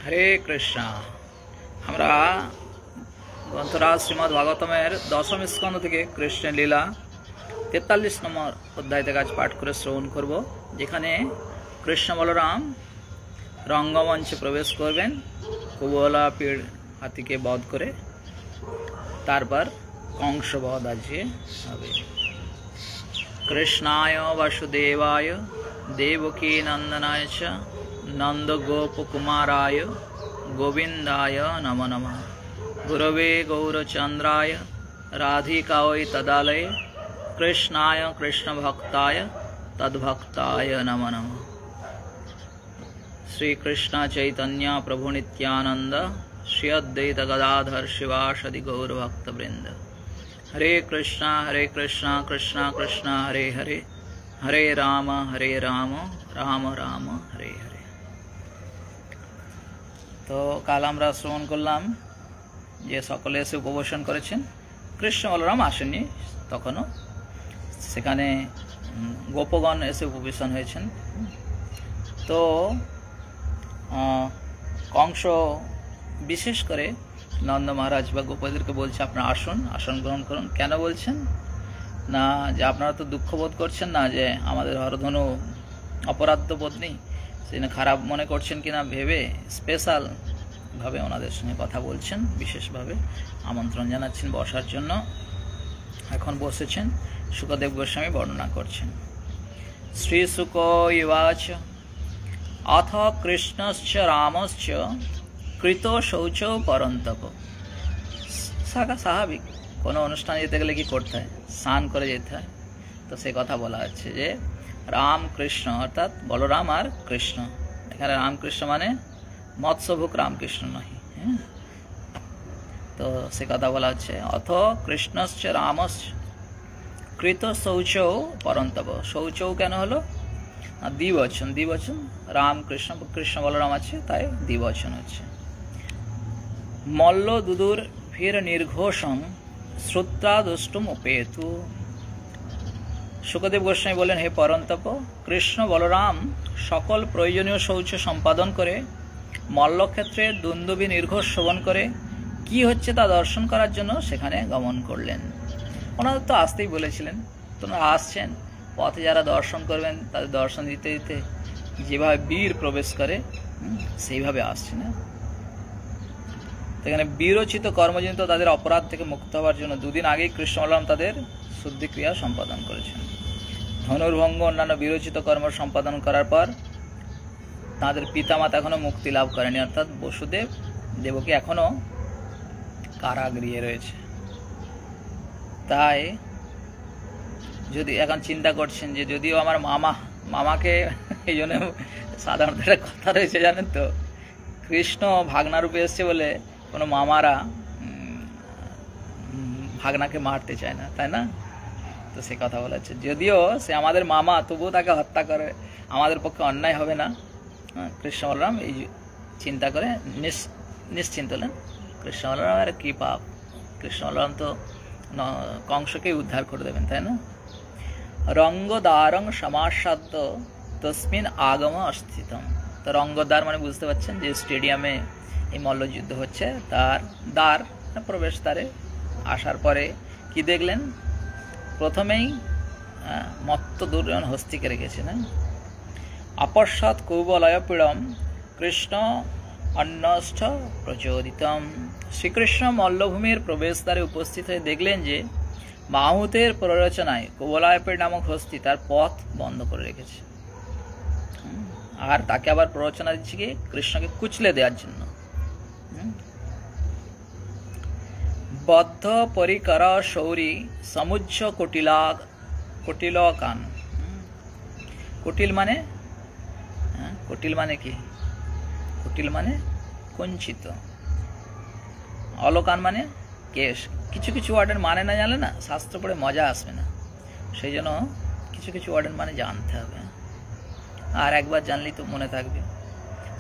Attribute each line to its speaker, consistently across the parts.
Speaker 1: हरे कृष्णा আমরা গ্রন্থরাজ শ্রীমদ্ ভাগবতমের দশম স্কন্ধ থেকে কৃষ্ণের লীলা 43 নম্বর অধ্যায় থেকে আজ পাঠ করে শ্রবণ করব, যেখানে কৃষ্ণ বলরাম রঙ্গমঞ্চে প্রবেশ করবেন কুবলা পীড় হাতিকে বধ করে। তারপর কংস বধ আজকে হবে। কৃষ্ণায় বাসুদেবায় দেবকী নন্দনায় চ नंद गोप कुमाराय गोविंदाय नमो नमः। गुरवे गौरचंद्राय राधिकायै तदालये कृष्णाय कृष्ण भक्ताय तद्भक्ताय नमो नमः। श्री कृष्ण चैतन्य प्रभु नित्यानंद श्री अद्वैत गदाधर शिवासदि गौर भक्त वृंद। हरे कृष्णा कृष्णा कृष्णा हरे हरे, हरे राम राम राम हरे हरे। तो কাল আমরা শ্রবণ করলাম যে সকলে এসে উপবেশন করেছেন। কৃষ্ণ বলরাম আসেননি তখনও, সেখানে গোপগণ এসে উপবেশন হয়েছেন। তো কংস বিশেষ করে নন্দ মহারাজ বা গোপদেরকে বলছে আপনারা আসুন, আসন গ্রহণ করুন। কেন বলছেন না, যে আপনারা তো দুঃখ বোধ করছেন না যে আমাদের হরধনু অপরাধ বোধ নেই, সেটা খারাপ মনে করছেন কিনা ভেবে স্পেশাল ভাবে ওনাদের সঙ্গে কথা বলছেন, বিশেষভাবে আমন্ত্রণ জানাচ্ছেন বসার জন্য। এখন বসেছেন, শুকদেব গোস্বামী বর্ণনা করছেন। শ্রী শুক ইবাচ অথ কৃষ্ণশ্চ রামশ্চ কৃত শৌচ পরন্তপ। স্বাভাবিক কোনো অনুষ্ঠানে যেতে গেলে কি করতে হয়, স্নান করে যেতে হয়। তো সে কথা বলা হচ্ছে যে রাম কৃষ্ণ অর্থাৎ বলরাম আর কৃষ্ণ। এখানে রামকৃষ্ণ মানে মৎস্যভুক রামকৃষ্ণ নয়। তো সে কথা বলা হচ্ছে অথ কৃষ্ণশ্চ রামশ্চ কৃত শৌচৌ পরন্তপ। শৌচৌ কেন হলো, দ্বিবচন, দ্বিবচন রাম কৃষ্ণ, কৃষ্ণ বলরাম আছে তাই দ্বিবচন হচ্ছে। মল্ল দুদুর ভির নির্ঘোষং শ্রুত্রা দুষ্টুম উপেতু। শুকদেব গোস্বামী বলেন, হে পরন্তপ, কৃষ্ণ বলরাম সকল প্রয়োজনীয় শৌচ সম্পাদন করে মল্লক্ষেত্রে দুন্দুবি নির্ঘোষ শ্রবণ করে কি হচ্ছে তা দর্শন করার জন্য সেখানে গমন করলেন। ওনাদের তো আসতেই বলেছিলেন, তোমরা আসছেন, পথে যারা দর্শন করবেন তাদের দর্শন দিতে দিতে যেভাবে বীর প্রবেশ করে সেইভাবে আসছে না। সেখানে বীরোচিত কর্মজনিত তাদের অপরাধ থেকে মুক্ত হওয়ার জন্য দুদিন আগেই কৃষ্ণ বলরাম তাদের শুদ্ধিক্রিয়া সম্পাদন করেছেন। ধনুর্ভঙ্গ অন্যান্য বিরোচিত কর্ম সম্পাদন করার পর তাদের পিতামাতা এখনো মুক্তি লাভ করেনি, অর্থাৎ বসুদেব দেবকী এখনো কারাগৃহে রয়েছে। তাই যদি এখন চিন্তা করছেন যে যদিও আমার মামাকে এই জন্য সাধারণত একটা কথা রয়েছে জানেন তো, কৃষ্ণ ভাগনারূপে এসছে বলে কোনো মামারা ভাগনাকে মারতে চায় না, তাই না? তো সে কথা বলা হচ্ছে যদিও সে আমাদের মামা, তবুও তাকে হত্যা করে আমাদের পক্ষে অন্যায় হবে না। কৃষ্ণ বলরাম এই চিন্তা করে নিশ্চিন্ত হলেন। কৃষ্ণ বলরামের কি পাপ, কৃষ্ণ বলরাম তো কংসকে উদ্ধার করে দেবেন, তাই না? রঙ্গদ্বারং সমাসাদ্য তস্মিন আগম অস্থিতম। তো রঙ্গদ্বার মানে বুঝতে পারছেন যে স্টেডিয়ামে এই মল্লযুদ্ধ হচ্ছে, তার দ্বার প্রবেশ দ্বারে আসার পরে কি দেখলেন, প্রথমেই মত্ত দুর্জন হস্তিকে রেখেছে না। আপশ্চাৎ কৌবলয় পীড়ম কৃষ্ণ অন্নষ্ঠ প্রচোদিতম। শ্রীকৃষ্ণ মল্লভূমির প্রবেশদ্বারে উপস্থিত হয়ে দেখলেন যে মাহুতের প্ররোচনায় কৌবলয়পীড় নামক হস্তি তার পথ বন্ধ করে রেখেছে, আর তাকে আবার প্ররোচনা দিচ্ছে কি কৃষ্ণকে কুচলে দেওয়ার জন্য। বদ্ধ পরিকর শৌরী সমুচ্চ কুটিলকান। কুটিল মানে কি? কুটিল মানে কুঞ্চিত, অলকান মানে কেশ। কিছু কিছু ওয়ার্ডের মানে না জানলে না শাস্ত্র পড়ে মজা আসবে না, সেই জন্য কিছু কিছু ওয়ার্ডের মানে জানতে হবে, আর একবার জানলেই তো মনে থাকবে।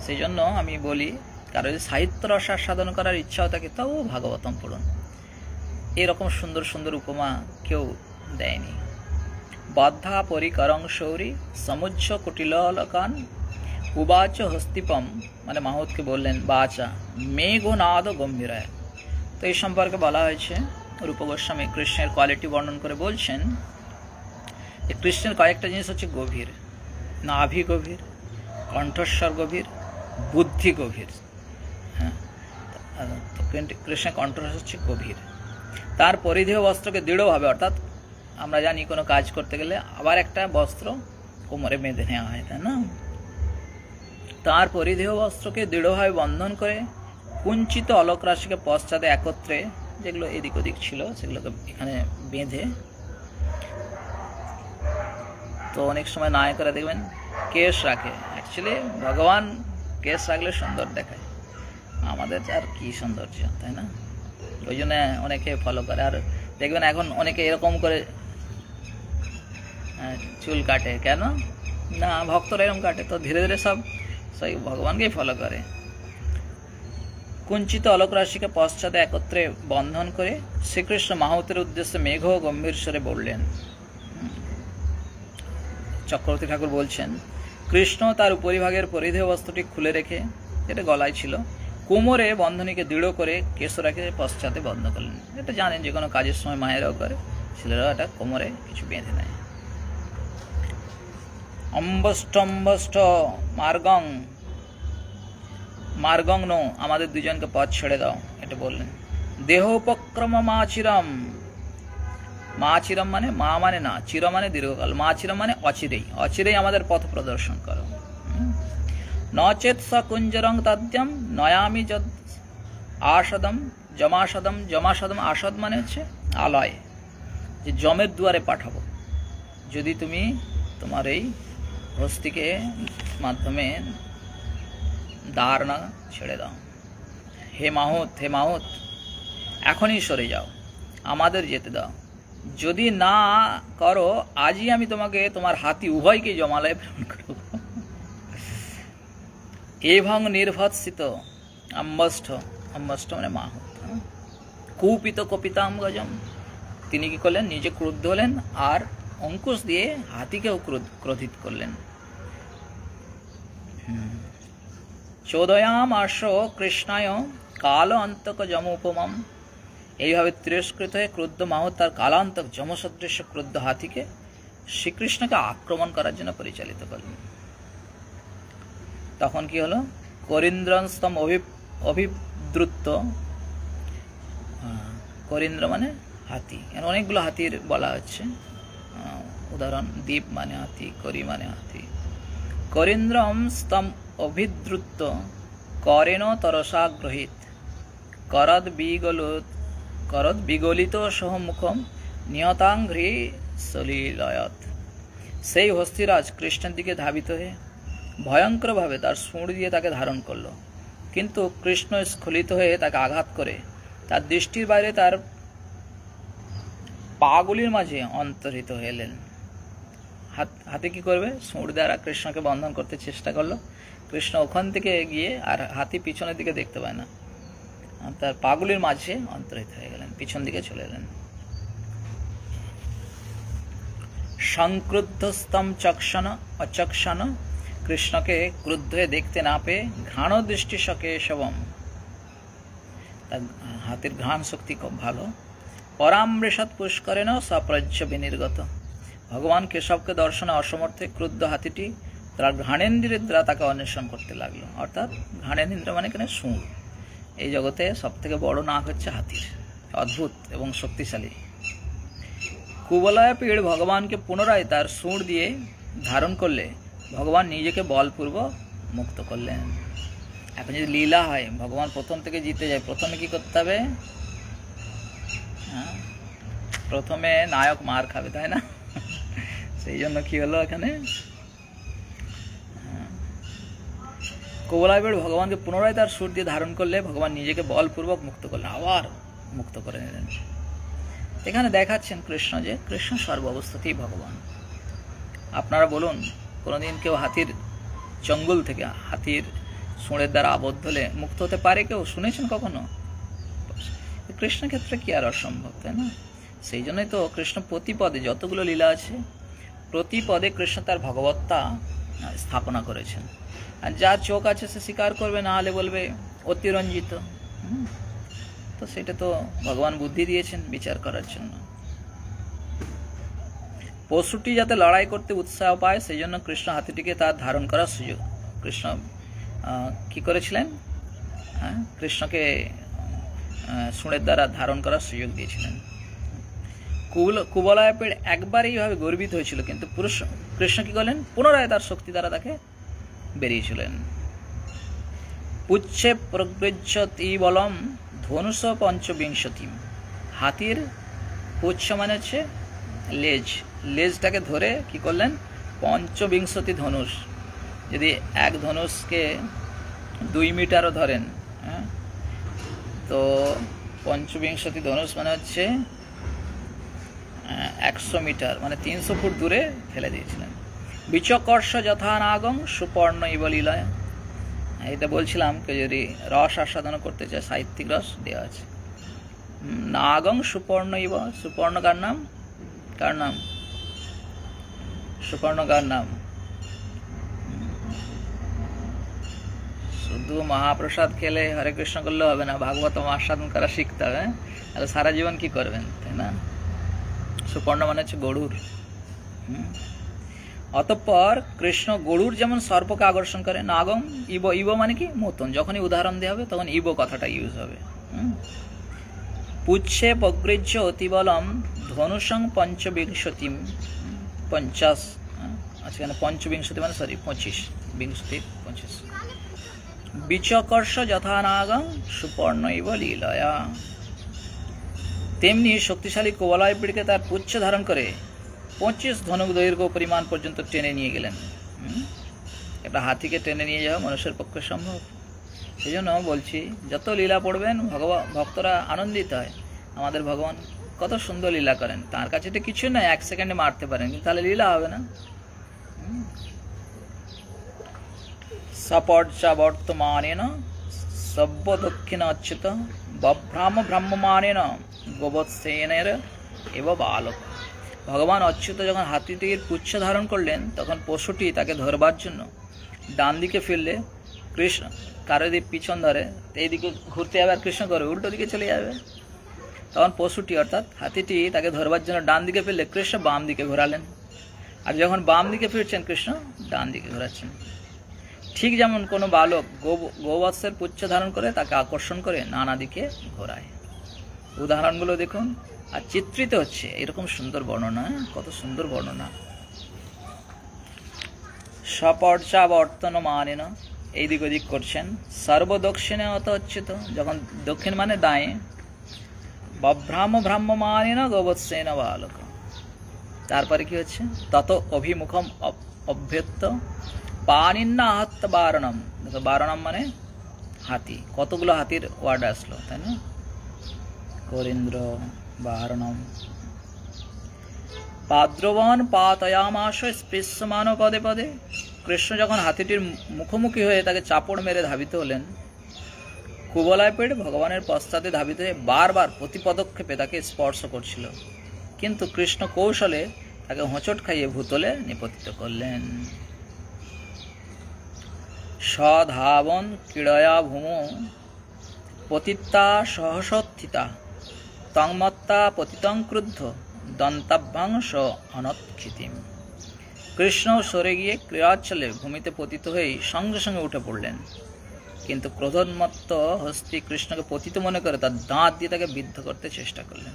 Speaker 1: সেই জন্য আমি বলি, কারো যদি সাহিত্য রস আস্বাদন করার ইচ্ছাও থাকে তাও ভাগবতম পড়ুন, এরকম সুন্দর সুন্দর উপমা কেউ দেয়নি। বদ্ধা পরিকরং শৌরী সমুচ্চ কুটিলকান উবাচ হস্তিপম, মানে মাহুতকে বললেন, বাচা মেঘনাদ গম্ভীরায়। তো এই সম্পর্কে বলা হয়েছে, রূপ গোস্বামী কৃষ্ণের কোয়ালিটি বর্ণন করে বলছেন যে কৃষ্ণের কয়েকটা জিনিস হচ্ছে গভীর, নাভি গভীর, কণ্ঠস্বর গভীর, বুদ্ধি গভীর। হ্যাঁ, কৃষ্ণের কণ্ঠস্বর হচ্ছে গভীর। তার পরিধেয় বস্ত্রকে দৃঢ়ভাবে, অর্থাৎ আমরা জানি কোনো কাজ করতে গেলে আবার একটা বস্ত্র কোমরে বেঁধে নেওয়া হয়, তাই না? তার পরিধেয় বস্ত্রকে দৃঢ়ভাবে বন্ধন করে কুঞ্চিত অলোক রাশিকে পশ্চাতে একত্রে, যেগুলো এদিক ওদিক ছিল সেগুলোকে এখানে বেঁধে। তো অনেক সময় নায়করা দেখবেন কেশ রাখে, অ্যাকচুয়ালি ভগবান কেশ রাখলে সুন্দর দেখায়, আমাদের আর কি সৌন্দর্য, তাই না? ওই জন্য অনেকে ফলো করে। আর দেখবেন এখন অনেকে এরকম করে চুল কাটে, কেন না? ভক্তরা এরকম কাটে, তো ধীরে ধীরে সব সেই ভগবানকেই ফলো করে। কুঞ্চিত অলোক রাশিকে পশ্চাতে একত্রে বন্ধন করে শ্রীকৃষ্ণ মাহুতের উদ্দেশ্যে মেঘ ও গম্ভীর স্বরে বললেন। চক্রবর্তী ঠাকুর বলছেন, কৃষ্ণ তার উপরিভাগের পরিধেয় বস্ত্রটি খুলে রেখে, যেটা গলায় ছিল, কোমরে বন্ধনীকে দৃঢ় করে কেশরাকে পশ্চাতে বন্ধ করলেন। এটা জানেন যে কোনো কাজের সময় মায়েরাও করে, ছেলেরাও এটা কোমরে কিছু বেঁধে নেয়। অম্বষ্টম্বষ্ট মার্গং মার্গং নো, আমাদের দুজনকে পথ ছেড়ে দাও, এটা বললেন। দেহ উপক্রম মাচিরম, মাচিরম মানে মা মানে না, চির মানে দীর্ঘকাল, মাচিরম মানে অচিরেই, অচিরেই আমাদের পথ প্রদর্শন করো। নচেত স কুঞ্জরং তদ্যম নয়ামি যদ আসদম জমাসদম, জমাসদম আসদ মানে হচ্ছে আলয়, যে জমের দুয়ারে পাঠাবো যদি তুমি তোমার এই হস্তিকে মাধ্যমে দ্বার না ছেড়ে দাও। হে মাহুত, হে মাহুত, এখনই সরে যাও, আমাদের যেতে দাও। যদি না করো, আজই আমি তোমাকে তোমার হাতি উভয়কে জমালয়ে প্রেরণ করব। এবং নির্ভৎসিত অম্বষ্ঠ, অম্বষ্ঠ মানে মাহুত, কুপিত কপিতাম গজম, তিনি কি করলেন? নিজে ক্রুদ্ধ হলেন আর অঙ্কুশ দিয়ে হাতিকেও ক্রোধিত করলেন। চোদয়াম আশ কৃষ্ণায় কাল অন্তক যম উপমম, এইভাবে তিরস্কৃত হয়ে ক্রুদ্ধ মাহুত তার কালান্তক যমসদৃশ ক্রুদ্ধ হাতিকে শ্রীকৃষ্ণকে আক্রমণ করার জন্য পরিচালিত করলেন। তখন কি হলো? করিন্দ্রস্তম অভিদ্রুত, করিন্দ্র মানে হাতি, অনেকগুলো হাতির বলা হচ্ছে উদাহরণ, দ্বীপ মানে হাতি, করি মানে হাতি। করিন্দ্রম স্তম অভিদ্রুত করেণ তরসা গ্রহিত করদ বিগলিত সহমুখম নিয়তাঙ্ঘ্রি সলিলয়ত। সেই হস্তিরাজ কৃষ্ণের দিকে ধাবিত হয়ে ভয়ঙ্করভাবে তার সুঁড় দিয়ে তাকে ধারণ করল, কিন্তু কৃষ্ণ স্খলিত হয়ে তাকে আঘাত করে তার দৃষ্টির বাইরে তার পাগুলির মাঝে অন্তর্হিত হলেন। হাতি কি করবে? সুঁড় দ্বারা কৃষ্ণকে বন্ধন করতে চেষ্টা করলো, কৃষ্ণ ওখান থেকে গিয়ে, আর হাতি পিছনের দিকে দেখতে পায় না, তার পাগুলির মাঝে অন্তর্হিত হয়ে গেলেন, পিছন দিকে চলে এলেন। সংক্রুদ্ধস্তম চক্ষণ অচক্ষণ, কৃষ্ণকে ক্রুদ্ধ হয়ে দেখতে না পেয়ে ঘ্রাণ দৃষ্টি সকেশবম, তার হাতের ঘ্রাণ শক্তি খুব ভালো। পরামৃষৎ পুষ্করেণ সপ্রজ্য বিনির্গত, ভগবান কেশবকে দর্শনে অসমর্থে ক্রুদ্ধ হাতিটি তার ঘ্রাণেন্দ্রের দ্বারা তাকে অন্বেষণ করতে লাগলো। অর্থাৎ ঘ্রাণেন্দ্র মানে এখানে সুঁড়, এই জগতে সব থেকে বড় নাক হচ্ছে হাতির, অদ্ভুত এবং শক্তিশালী। কুবলয় পীড় ভগবানকে পুনরায় তার সুঁড় দিয়ে ধারণ করলে ভগবান নিজেকে বলপূর্বক মুক্ত করলেন। এখন যদি লীলা হয়, ভগবান প্রথম থেকে জিতে যায়, প্রথমে কি করতে হবে? প্রথমে নায়ক মার খাবে, তাই না? সেই জন্য কি হলো এখানে? কুবলয় পীড় ভগবানকে পুনরায় তার সুর দিয়ে ধারণ করলে ভগবান নিজেকে বলপূর্বক মুক্ত করলেন, আবার মুক্ত করে নিলেন। এখানে দেখাচ্ছেন কৃষ্ণ যে কৃষ্ণ সর্বাবস্থাতেই ভগবান। আপনারা বলুন, কোনোদিন কেউ হাতির চঙ্গুল থেকে, হাতির সুঁড়ের দ্বারা আবদ্ধ হলে মুক্ত হতে পারে কেউ? শুনেছেন কখনো? কৃষ্ণ ক্ষেত্রে কি আর অসম্ভব, তাই না? সেই জন্যই তো কৃষ্ণ প্রতি পদে, যতগুলো লীলা আছে প্রতি পদে কৃষ্ণ তার ভগবত্তা স্থাপনা করেছেন। আর যার চোখ আছে সে স্বীকার করবে, না হলে বলবে অতিরঞ্জিত। তো সেটা তো ভগবান বুদ্ধি দিয়েছেন বিচার করার জন্য। পশুটি যাতে লড়াই করতে উৎসাহ পায় সেই জন্য কৃষ্ণ হাতিটিকে তার ধারণ করার সুযোগ, কৃষ্ণ কি করেছিলেন, কৃষ্ণকে শুঁড়ের দ্বারা ধারণ করার সুযোগ দিয়েছিলেন। কুবলয়াপীড় একবার এইভাবে গর্বিত হয়েছিল, কিন্তু কৃষ্ণ কি করলেন, পুনরায় তার শক্তি দ্বারা তাকে বেরিয়েছিলেন। পুচ্ছে প্রগৃহ্যতি বলম ধনুষ পঞ্চবিংশতি। হাতির পুচ্ছ মানে হচ্ছে লেজ, লেজটাকে ধরে কি করলেন, পঞ্চবিংশতি ধনুষ। যদি এক ধনুষকে 2 মিটারও ধরেন, তো পঞ্চবিংশতি ধনুষ মানে হচ্ছে 100 মিটার, মানে 300 ফুট দূরে ফেলে দিয়েছিলেন। বিচকর্ষ যথানাগম সুপর্ণ ইব লীলায়। এটা বলছিলাম, কেউ যদি রস আস্বাদন করতে চায় সাহিত্যিক রস দেওয়া আছে। নাগং সুপর্ণ ইব, সুপর্ণ কার নাম, কার নাম, সুপর্ণ কার নাম? শুধু মহাপ্রসাদ খেলে হরে কৃষ্ণ করলে হবে না, ভাগবতম আস্বাদন করা শিখতে হবে, তাহলে সারা জীবন কি করবেন, তাই না? সুপর্ণ মানে হচ্ছে গরুর। অতঃপর কৃষ্ণ গরুর যেমন সর্পকে আকর্ষণ করে, নাগম ইব, ইব মানে কি মতন, যখনই উদাহরণ দেওয়া হবে তখন ইব কথাটা ইউজ হবে। পুচ্ছে প্রগৃহ্য অতিবলম ধনুষং পঞ্চবিংশতিম 50, আচ্ছা কেন পঞ্চবিংশতি মানে সরি 25, বিংশতি 25। বিচকর্ষ যথানাগম সুপর্ণ ইব লীলয়া। তেমনি শক্তিশালী কুবলয়াপীড়কে তার পুচ্ছ ধারণ করে 25 ধনুক দৈর্ঘ্য পরিমাণ পর্যন্ত টেনে নিয়ে গেলেন। একটা হাতিকে টেনে নিয়ে যাওয়া মানুষের পক্ষে সম্ভব? সেই জন্য বলছি, যত লীলা পড়বেন ভক্তরা আনন্দিত হয়। আমাদের ভগবান কত সুন্দর লীলা করেন, তার কাছে তো কিছু নয়, 1 সেকেন্ডে মারতে পারেন, কিন্তু তাহলে লীলা হবে না। সপর্যা বর্তমানেন সব্য দক্ষিণ অচ্যুত বভ্রাম ভ্রাম্যমানেন গোবৎসেনের এব বালক। ভগবান অচ্যুত যখন হাতিটির পুচ্ছ ধারণ করলেন, তখন পশুটি তাকে ধরবার জন্য ডান দিকে ফিরলে কৃষ্ণ কারো দিক পিছন ধরে, এইদিকে ঘুরতে যাবে আর কৃষ্ণ করে উল্টো দিকে চলে যাবে। তখন পশুটি অর্থাৎ হাতিটি তাকে ধরবার জন্য ডান দিকে ফিরলে কৃষ্ণ বাম দিকে ঘোরালেন, আর যখন বাম দিকে ফিরছেন কৃষ্ণ ডান দিকে ঘোরাচ্ছেন। ঠিক যেমন কোনো বালক গোবৎসের পুচ্ছ ধারণ করে তাকে আকর্ষণ করে নানা দিকে ঘোরায়। উদাহরণগুলো দেখুন, আর চিত্রিত হচ্ছে এরকম সুন্দর বর্ণনা, কত সুন্দর বর্ণনা। সপর্যাবর্তন মানেন, এই দিক ওদিক করছেন। সর্বদক্ষিণে অত অচ্যুত, যখন দক্ষিণ মানে দায়ে। বভ্রাম ভ্রাম্য মানেন গোবৎসেন বালক। তারপরে কি হচ্ছে, তত অভিমুখম অভ্যুত্য পানিন্না আহত্য বারণম। দেখো বারণম মানে হাতি, কতগুলো হাতির ওয়ার্ড আসলো, তাই না? করিন্দ্র বারণম। পাদ্রবন পাতয়ামাশ স্পৃশ্যমান পদে পদে। কৃষ্ণ যখন হাতিটির মুখোমুখি হয়ে তাকে চাপড় মেরে ধাবিত হলেন, কুবলয়াপীড় ভগবানের পশ্চাতে ধাবিত হয়ে বারবার প্রতি পদক্ষেপে তাকে স্পর্শ করছিল, কিন্তু কৃষ্ণ কৌশলে তাকে হোঁচট খাইয়ে ভূতলে নিপতিত করলেন। সধাবন ক্রীড়য়া ভূমো পতিতা সহসত্থিতা তংমত্তা পতিতং ক্রুদ্ধ দন্তাভ্যাংশ অনৎক্ষিতিম। কৃষ্ণ সরে গিয়ে ক্রীড়াচ্ছলে ভূমিতে পতিত হয়েই সঙ্গে সঙ্গে উঠে পড়লেন, কিন্তু ক্রোধোন্মত্ত হস্তি কৃষ্ণকে পতিত মনে করে তার দাঁত দিয়ে তাকে বিদ্ধ করতে চেষ্টা করলেন,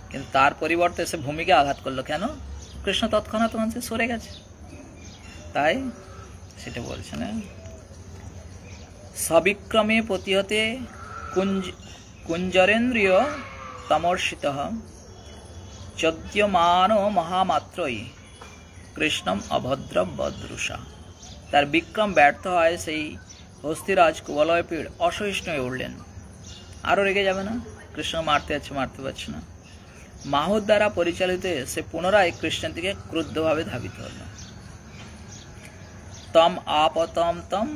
Speaker 1: কিন্তু তার পরিবর্তে সে ভূমিকে আঘাত করলো। কেন? কৃষ্ণ তৎক্ষণাৎ সে সরে গেছে, তাই সেটা বলছে না। সবিক্রমে প্রতিহতে কুঞ্জরেন্দ্রিয় তমর্ষিত চদ্যমান মহামাত্রই কৃষ্ণম অভদ্র বদরুষা। তার বিক্রম ব্যর্থ হয়, সেই হস্তিরাজ কুবলয়াপীড় অসহিষ্ণু হয়ে উঠলেন। আরও রেগে যাবে না? কৃষ্ণ মারতে যাচ্ছে, মারতে পারছে না। মাহুর দ্বারা পরিচালিত হয়ে সে পুনরায় কৃষ্ণের দিকে ক্রুদ্ধভাবে ধাবিত হল। তম আপতম তম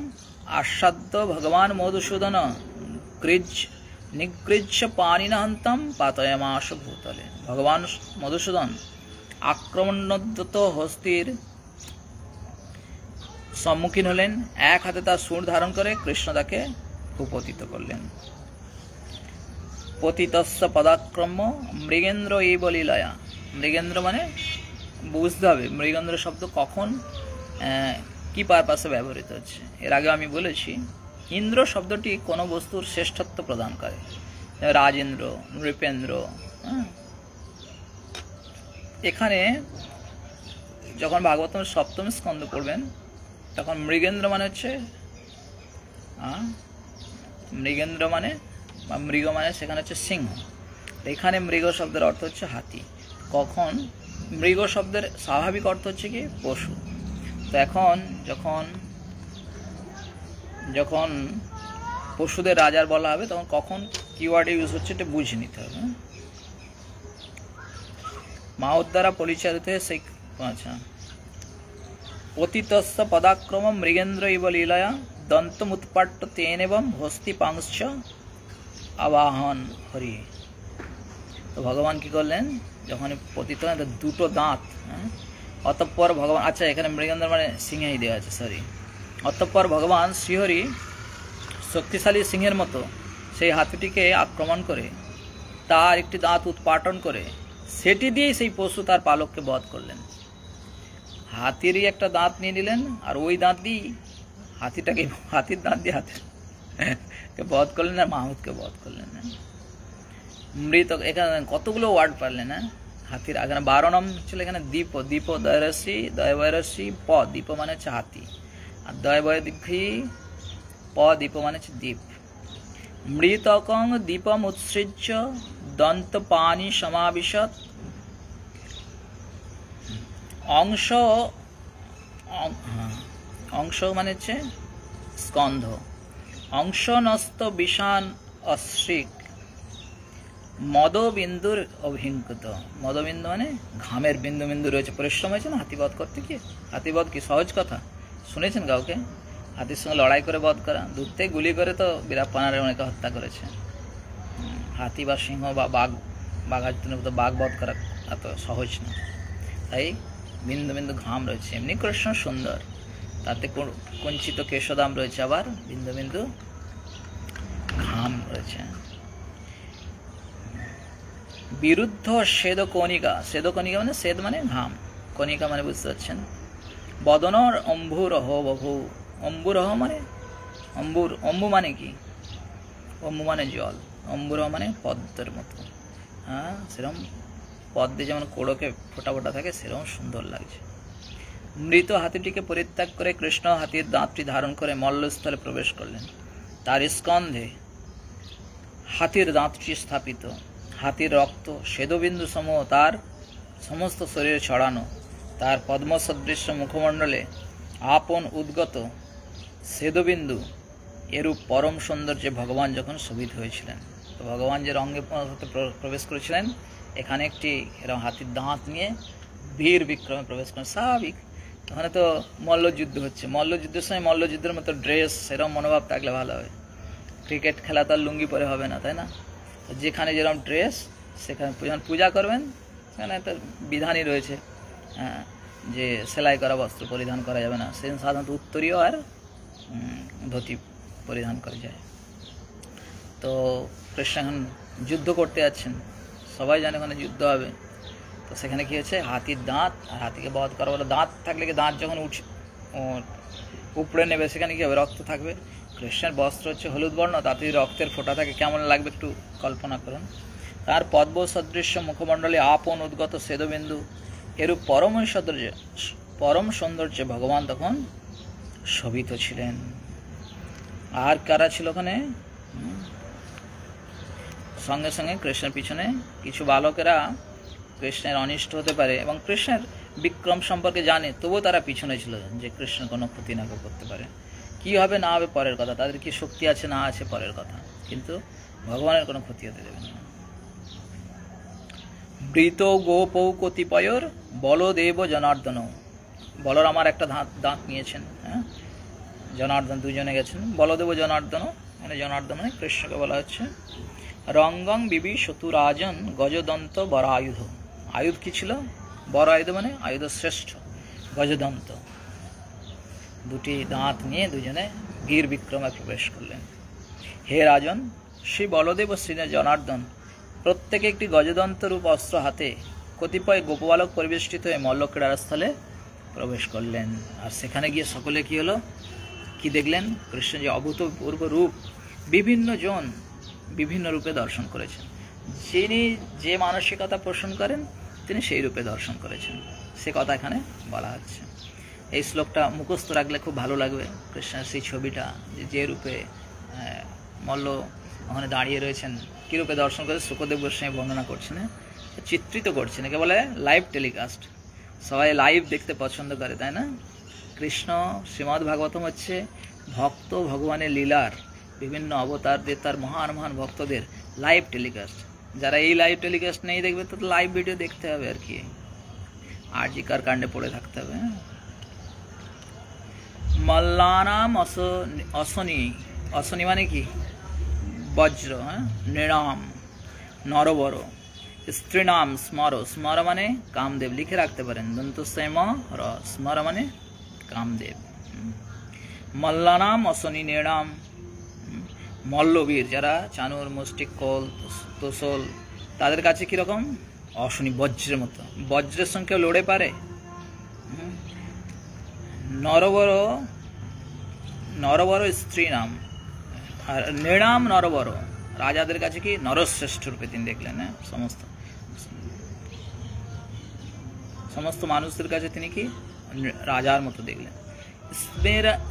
Speaker 1: আস্বাদ্য ভগবান মধুসূদন নিগৃহ্য পানিনহন্তম পাতয়ামাশ ভূতলে। ভগবান মধুসূদন আক্রমণোদ্যত হস্তির সম্মুখীন হলেন, এক হাতে তার সুর ধারণ করে কৃষ্ণ তাকে উপতিত করলেন। পতিতস্য পদাক্রম্য মৃগেন্দ্র এই বলিলয়া। মৃগেন্দ্র মানে বুঝতে হবে মৃগেন্দ্র শব্দ কখন কি পারপাসে ব্যবহৃত হচ্ছে। এর আগে আমি বলেছি ইন্দ্র শব্দটি কোনো বস্তুর শ্রেষ্ঠত্ব প্রদান করে, রাজেন্দ্র, নৃপেন্দ্র। এখানে যখন ভাগবতম সপ্তম স্কন্ধ পড়বেন তখন মৃগেন্দ্র মানে হচ্ছে মৃগেন্দ্র মানে বা মৃগ মানে সেখানে হচ্ছে সিংহ। এখানে মৃগ শব্দের অর্থ হচ্ছে হাতি। কখন মৃগ শব্দের স্বাভাবিক অর্থ হচ্ছে কি পশু। তো এখন যখন যখন পশুদের রাজার বলা হবে তখন কখন কিওয়ার্ডে ইউজ হচ্ছে এটা বুঝে নিতে হবে। মাউত দ্বারা পরিচালিত সেই আচ্ছা অতীতস্য পদাক্রম মৃগেন্দ্র ইব লীলয়া দন্তমুৎপাট্য তেন এবং হস্তি পাংশ্চ আবাহন হরি। তো ভগবান কি করলেন যখন পতিত দুটো দাঁত, অতঃপর ভগবান, আচ্ছা এখানে মৃগেন্দ্র মানে সিংহেই দেওয়া আছে, সরি। অতঃপর ভগবান শ্রীহরি শক্তিশালী সিংহের মতো সেই হাতিটিকে আক্রমণ করে তার একটি দাঁত উৎপাটন করে সেটি দিয়েই সেই পশু তার পালককে বধ করলেন। হাতিরই একটা দাঁত নিয়ে নিলেন আর ওই দাঁত দিয়ে হাতির দাঁত দিয়ে হাতিকে বধ করলেন আর মাহুতকে বধ করলেন। মৃত এখানে কতগুলো ওয়ার্ড পারলেন। হাতির এখানে 12 নম্বর ছিল এখানে দীপ, দীপ দয়রসি দয়বয়রসি প, দীপ মানে হচ্ছে হাতি, আর দয়বয় দীপি প, দীপ মানে হচ্ছে দ্বীপ। মৃতকং দীপম উৎসৃজ্য দন্ত পানি সমাবিশত অংশ, অংশ মানে হচ্ছে স্কন্ধ, অংশ নস্ত বিষান অশ্রিক মদবিন্দুর অভিঙ্কত। মদবিন্দু মানে ঘামের বিন্দু বিন্দু রয়েছে, পরিশ্রম হয়েছে না হাতিবধ করতে। কি হাতিবধ কি সহজ কথা? শুনেছেন কাউকে হাতির সঙ্গে লড়াই করে বধ করা? দূর থেকে গুলি করে তো বীরাপ্পানারে অনেকে হত্যা করেছে। হাতি বা সিংহ বা বাঘার মতো বাঘ বধ করা এত সহজ না। তাই বিন্দু বিন্দু ঘাম রয়েছে। এমনি কৃষ্ণ সুন্দর, তাতে কুঞ্চিত কেশদাম রয়েছে, আবার বিন্দু বিন্দু ঘাম রয়েছে। বিরুদ্ধ শ্বেদ কণিকা, শ্বেদ কণিকা মানে শ্বেদ মানে ঘাম, কণিকা মানে বুঝতে পারছেন। বদনর অম্বুরহ বভু, অম্বুরহ মানে অম্বুর, অম্বু মানে কি? অম্বু মানে জল, অম্বুরহ মানে পদ্মের মতো। সেরকম পদ্মে যেমন কোড়কে ফোটা ফোটা থাকে সেরকম সুন্দর লাগছে। মৃত হাতিটিকে পরিত্যাগ করে কৃষ্ণ হাতির দাঁতটি ধারণ করে মল্লস্থলে প্রবেশ করলেন। তার স্কন্ধে হাতির দাঁতটি স্থাপিত, হাতির রক্ত শ্বেদবিন্দু সমূহ তার সমস্ত শরীরে ছড়ানো, তার পদ্মসদৃশ্য মুখমণ্ডলে আপন উদ্গত শ্বেদবিন্দু, এরূপ পরম সৌন্দর্যে ভগবান যখন শোভিত হয়েছিলেন। তো ভগবান যে রঙ্গে প্রবেশ করেছিলেন এখানে একটি এরকম হাতির দাঁত নিয়ে বীর বিক্রমে প্রবেশ করেন। স্বাভাবিক, ওখানে তো মল্লযুদ্ধ হচ্ছে, মল্লযুদ্ধের সময় মল্লযুদ্ধের মতো ড্রেস সেরকম মনোভাব থাকলে ভালো হয়। ক্রিকেট খেলা তো আর লুঙ্গি পরে হবে না, তাই না? যেখানে যেরকম ড্রেস সেখানে যখন পূজা করবেন সেখানে একটা বিধানই রয়েছে, যে সেলাই করা বস্ত্র পরিধান করা যাবে না। সেদিন সাধারণত উত্তরীয় আর ধুতি পরিধান করা যায়। তো কৃষ্ণ এখন যুদ্ধ করতে যাচ্ছেন, সবাই জানে ওখানে যুদ্ধ হবে। তো সেখানে কী হয়েছে, হাতির দাঁত, আর হাতিকে বধ করা বলে দাঁত থাকলে কি দাঁত যখন উপড়ে নেবে সেখানে কী হবে, রক্ত থাকবে। কৃষ্ণের বস্ত্র হচ্ছে হলুদ বর্ণ, তাতে রক্তের ফোঁটা থাকে কেমন লাগবে একটু কল্পনা করুন। তার পদ্ম সদৃশ্য মুখমণ্ডলে আপন উদ্গত শ্বেদবিন্দু, এরূপ পরম সৌন্দর্যে ভগবান তখন শোভিত ছিলেন। আর কারা ছিল ওখানে? সঙ্গে সঙ্গে কৃষ্ণের পিছনে কিছু বালকেরা কৃষ্ণের অনিষ্ট হতে পারে এবং কৃষ্ণের বিক্রম সম্পর্কে জানে, তবুও তারা পিছনে ছিল যে কৃষ্ণ কোনো ক্ষতি না করতে পারে। কি হবে না হবে পরের কথা, তাদের কি শক্তি আছে না আছে পরের কথা, কিন্তু ভগবানের কোনো ক্ষতি হতে দেবে না। বৃত গোপৌ কতিপয়র বলদেব জনার্দন, বলরামার একটা দাঁত নিয়েছেন, জনার্দন দুজনে গেছেন, বলদেব জনার্দন, মানে জনার্দন মানে কৃষ্ণকে বলা হচ্ছে। রঙ্গং বিবি শতুরাজন গজদন্ত বড় আয়ুধ, আয়ুধ কি ছিল? বড় আয়ুধ মানে আয়ুধ শ্রেষ্ঠ, গজদন্ত। দুটি দাঁত নিয়ে দুজনে বীর বিক্রমে প্রবেশ করলেন। হে রাজন, শ্রী বলদেব ও শ্রী জনার্দন প্রত্যেকে একটি গজদন্ত রূপ অস্ত্র হাতে কতিপয় গোপবালক পরিবেষ্টিত হয়ে মল্লক্রীড়াস্থলে প্রবেশ করলেন। আর সেখানে গিয়ে সকলে কি হলো, কি দেখলেন? কৃষ্ণ যে অভূতপূর্ব রূপ, বিভিন্ন জন বিভিন্ন রূপে দর্শন করেছেন। যিনি যে মানসিকতা পোষণ করেন তিনি সেই রূপে দর্শন করেছেন, সে কথা এখানে বলা হচ্ছে। এই শ্লোকটা মুখস্থ রাখলে খুব ভালো লাগবে। কৃষ্ণের সেই ছবিটা যে রূপে মল্ল ওখানে দাঁড়িয়ে রয়েছেন, কী রূপে দর্শন করে শুকদেব গোস্বামী বর্ণনা করছেন, চিত্রিত করছেন। একে বলে লাইভ টেলিকাস্ট। সবাই লাইভ দেখতে পছন্দ করে, তাই না? কৃষ্ণ শ্রীমদ্ ভাগবতম হচ্ছে ভক্ত ভগবানের লীলার বিভিন্ন অবতারদের, তার মহান মহান ভক্তদের লাইভ টেলিকাস্ট। যারা এই লাইভ টেলিকাস্ট নেই দেখবে তো লাইভ ভিডিও দেখতে হবে আর কি, আরজিকার কাণ্ডে পড়ে থাকতে হবে। মল্লানাম অশনি, অশনি মানে কি? বজ্র। নৃণাম নরবর, স্ত্রীনাম স্মর, স্মর মানে কামদেব, লিখে রাখতে পারেন দন্তস্যম র, স্মর মানে কামদেব। মল্লানাম অশনি নৃণাম, মল্লবীর যারা চানুর মুষ্টিক কল তোসল, তাদের কাছে কিরকম? অশনি, বজ্রের মতো। বজ্রের সঙ্গে লড়ে পারে? নরবর, নরবর স্ত্রী নাম। আর নৃণাম নরবর, রাজাদের কাছে কি? নরশ্রেষ্ঠ রূপে তিনি দেখলেন। সমস্ত মানুষদের কাছে তিনি কি? রাজার মতো দেখলেন।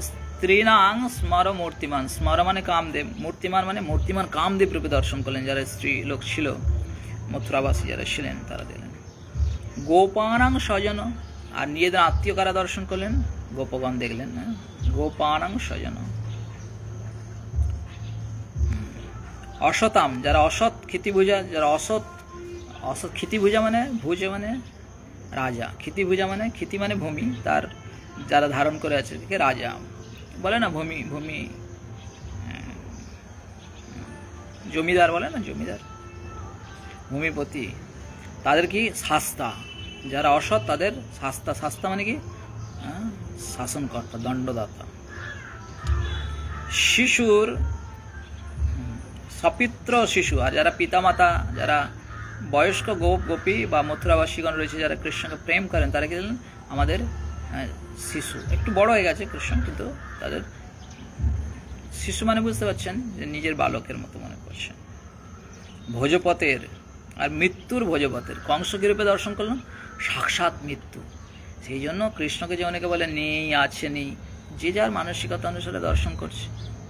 Speaker 1: স্ত্রীনাং স্মর মূর্তিমান, স্মর মানে কামদেব, মূর্তিমান মানে মূর্তিমান কামদেব রূপে দর্শন করলেন। যারা স্ত্রী লোক ছিল, মথুরাবাসী যারা ছিলেন, তারা দেখলেন। গোপানাং স্বজন, আর নিজেদের আত্মীয় কারা দর্শন করলেন? গোপগণ দেখলেন। গোপানাং স্বজন। অসতাম, যারা অসৎ ক্ষিতিভুজা, যারা অসৎ, অসৎ ক্ষিতিভুজা মানে ভুজ মানে রাজা, ক্ষিতিভুজা মানে ক্ষিতি মানে ভূমি, তার যারা ধারণ করে আছে এদিকে রাজা বলে না, ভূমি ভূমি জমিদার বলে না, জমিদার ভূমিপতি, তাদের কি? শাস্তা। যারা অসৎ তাদের শাস্তা, শাস্তা মানে কি? শাসনকর্তা, দণ্ডদাতা। শিশুর সপিত্র শিশু, আর যারা পিতামাতা, যারা বয়স্ক গোপ গোপী বা মথুরাবাসীগণ রয়েছে যারা কৃষ্ণকে প্রেম করেন, তারা কি দিলেন? আমাদের শিশু। একটু বড় হয়ে গেছে কৃষ্ণ, কিন্তু তাদের শিশু মানে বুঝতে পারছেন যে নিজের বালকের মতো মনে করছেন। ভোজপথের, আর মৃত্যুর ভোজপথের, কংস কি রূপে দর্শন করলেন? সাক্ষাৎ মৃত্যু। সেই জন্য কৃষ্ণকে যে অনেকে বলে নেই, আছে, নেই, যে যার মানসিকতা অনুসারে দর্শন করছে,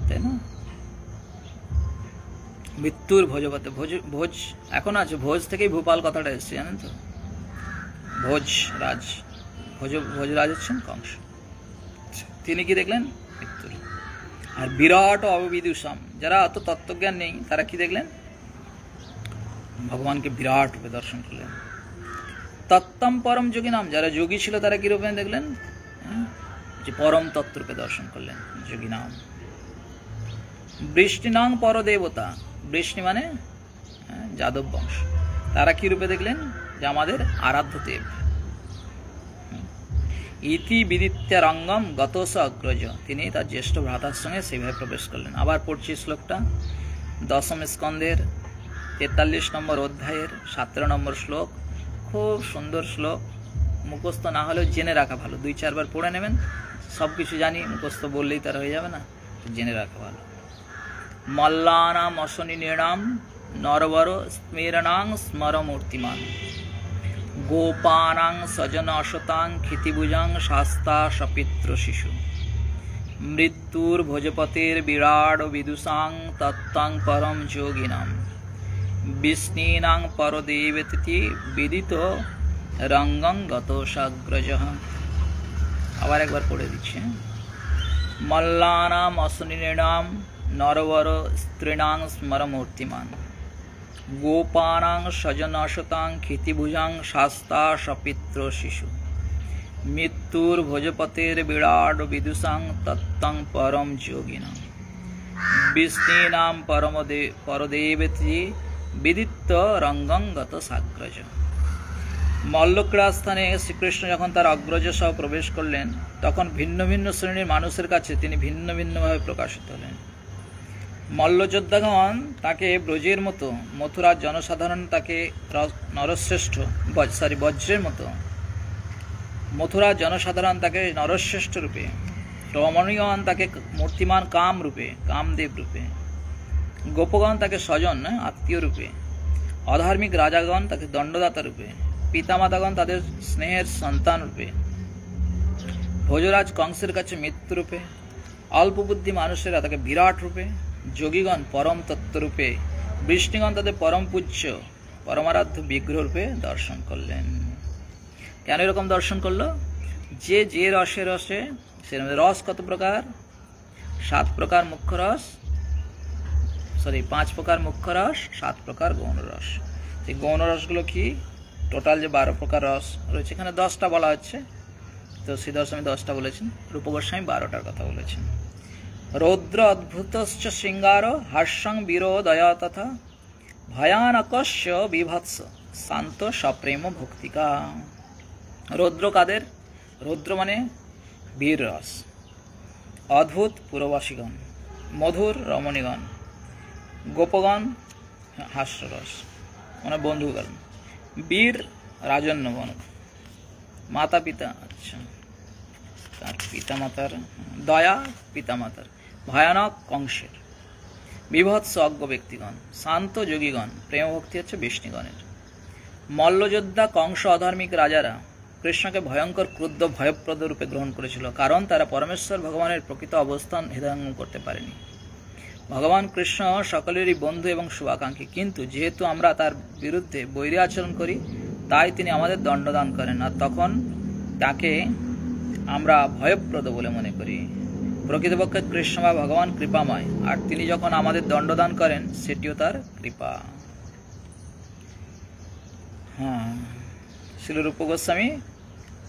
Speaker 1: তাই না? মৃত্যুর ভোজপথে, ভোজ এখন আছে, ভোজ থেকেই ভূপাল কথাটা এসছে, জানেন তো? ভোজ রাজ, ভোজরাজ হচ্ছেন কংস, তিনি কি দেখলেন? মৃত্যুর। আর বিরাট অবিদুষম, যারা অত তত্ত্বজ্ঞান নেই, তারা কি দেখলেন? ভগবানকে বিরাট রূপে দর্শন করলেন। তত্ত্বম পরম যোগী নাম, যারা যোগী ছিল তারা কি রূপে দেখলেন? যে পরম তত্ত্বরূপে দর্শন করলেন, যোগী নাম। বৃষ্টিনাং পরদেবতা, বৃষ্টি মানে যাদব বংশ, তারা কি রূপে দেখলেন? যে আমাদের আরাধ্য দেব। ইতি বিদিত্যা রঙ্গম গতস অগ্রজ, তিনি তার জ্যেষ্ঠ ভ্রাতার সঙ্গে সেইভাবে প্রবেশ করলেন। আবার পড়ছি শ্লোকটা, দশম স্কন্ধের 43 নম্বর অধ্যায়ের 17 নম্বর শ্লোক। খুব সুন্দর শ্লোক, মুখস্থ না হলেও জেনে রাখা ভালো। 2-4 বার পড়ে নেবেন। সব কিছু জানি, মুখস্থ বললেই তার হয়ে যাবে না, জেনে রাখা ভালো। মল্লানাম অশনি নৃণাম নরবর স্মেরণাং স্মর মূর্তিমান, গোপানাং সজন অশতাং ক্ষিতিভুজাং শাস্তা সপিত্র শিশু, মৃত্যুর ভোজপতের বিরাট বিদুষাং তত্ত্বং পরম যোগিনাম, বিষ্ণীনাং পরদেবেতি বিদিত রঙ্গং গত সাগ্রজঃ। আবার একবার পড়ে দিচ্ছি। মল্লানাম অশনিনাম নরবর স্ত্রীণাং স্মরমূর্তিমান, গোপানাং স্বজনশতাং ক্ষিতিভুজাং শাস্তা সপিত্র শিশু, মৃত্যুর ভোজপতের বিরাট বিদুষাং তত্ত্বং পরম যোগিনাম, বিষ্ণীনাম পরদেবেতি বিদিত্য রঙ্গং গত সাগ্রজ। মল্লক্রীড়া স্থানে শ্রীকৃষ্ণ যখন তার অগ্রজ সহ প্রবেশ করলেন, তখন ভিন্ন ভিন্ন শ্রেণীর মানুষের কাছে তিনি ভিন্ন ভিন্নভাবে প্রকাশিত হলেন। মল্লযোদ্ধাগণ তাকে ব্রজের মতো, মথুরার জনসাধারণ তাকে নরশ্রেষ্ঠ বজ্রের মতো, মথুরার জনসাধারণ তাকে নরশ্রেষ্ঠ রূপে, রমণীগণ তাকে মূর্তিমান কাম রূপে, কামদেব রূপে, গোপগণ তাকে স্বজন আত্মীয় রূপে, অধার্মিক রাজাগণ তাকে দণ্ডদাতা রূপে, পিতামাতাগণ তাদের স্নেহের সন্তান রূপে, ভোজরাজ কংসের কাছে মৃত্যু রূপে, অল্পবুদ্ধি মানুষেরা তাকে বিরাট রূপে, যোগীগণ পরম তত্ত্ব রূপে, বৃষ্ণিগণ তাদের পরম পূজ্য পরমারাধ্য বিগ্রহ রূপে দর্শন করলেন। কেন এরকম দর্শন করলো? যে যে রসে রসে, সেরকম রস কত প্রকার? 7 প্রকার মুখ্য রস, 5 প্রকার মুখ্য রস, 7 প্রকার গৌণ রস। সেই গৌণ রসগুলো কি? টোটাল যে 12 প্রকার রস রয়েছে, এখানে 10টা বলা হচ্ছে, তো শ্রীধর স্বামী 10টা বলেছেন, রূপ গোস্বামী 12টার কথা বলেছেন। রৌদ্র অদ্ভুতশ্চ শৃঙ্গার হাস্যং বিরোদয়া তথা ভয়ানকস্য বিভৎস শান্ত সপ্রেম ভক্তিকা। রৌদ্র কাদের? রৌদ্র মানে বীর রস, অদ্ভুত পুরবাসীগণ, মধুর রমণীগণ, গোপগণ হাস্যরস মানে বন্ধুগণ, বীর রাজন্যগণ, মাতা পিতা, আচ্ছা তার পিতামাতার দয়া, পিতামাতার ভয়ানক কংসের, বিভৎস অজ্ঞ ব্যক্তিগণ, শান্ত যোগীগণ, প্রেমভক্তি হচ্ছে বিষ্ণুগণের। মল্লযোদ্ধা কংস অধার্মিক রাজারা কৃষ্ণকে ভয়ঙ্কর ক্রুদ্ধ ভয়প্রদ রূপে গ্রহণ করেছিল, কারণ তারা পরমেশ্বর ভগবানের প্রকৃত অবস্থান হৃদয়ঙ্গম করতে পারেনি। ভগবান কৃষ্ণ সকলেরই বন্ধু এবং শুভাকাঙ্ক্ষী, কিন্তু যেহেতু আমরা তার বিরুদ্ধে বৈরী আচরণ করি, তাই তিনি আমাদের দণ্ডদান করেন, আর তখন তাকে আমরা ভয়প্রদ বলে মনে করি। প্রকৃতপক্ষে কৃষ্ণ বা ভগবান কৃপাময়, আর তিনি যখন আমাদের দণ্ডদান করেন সেটিও তার কৃপা। হ্যাঁ, শ্রীল রূপ গোস্বামী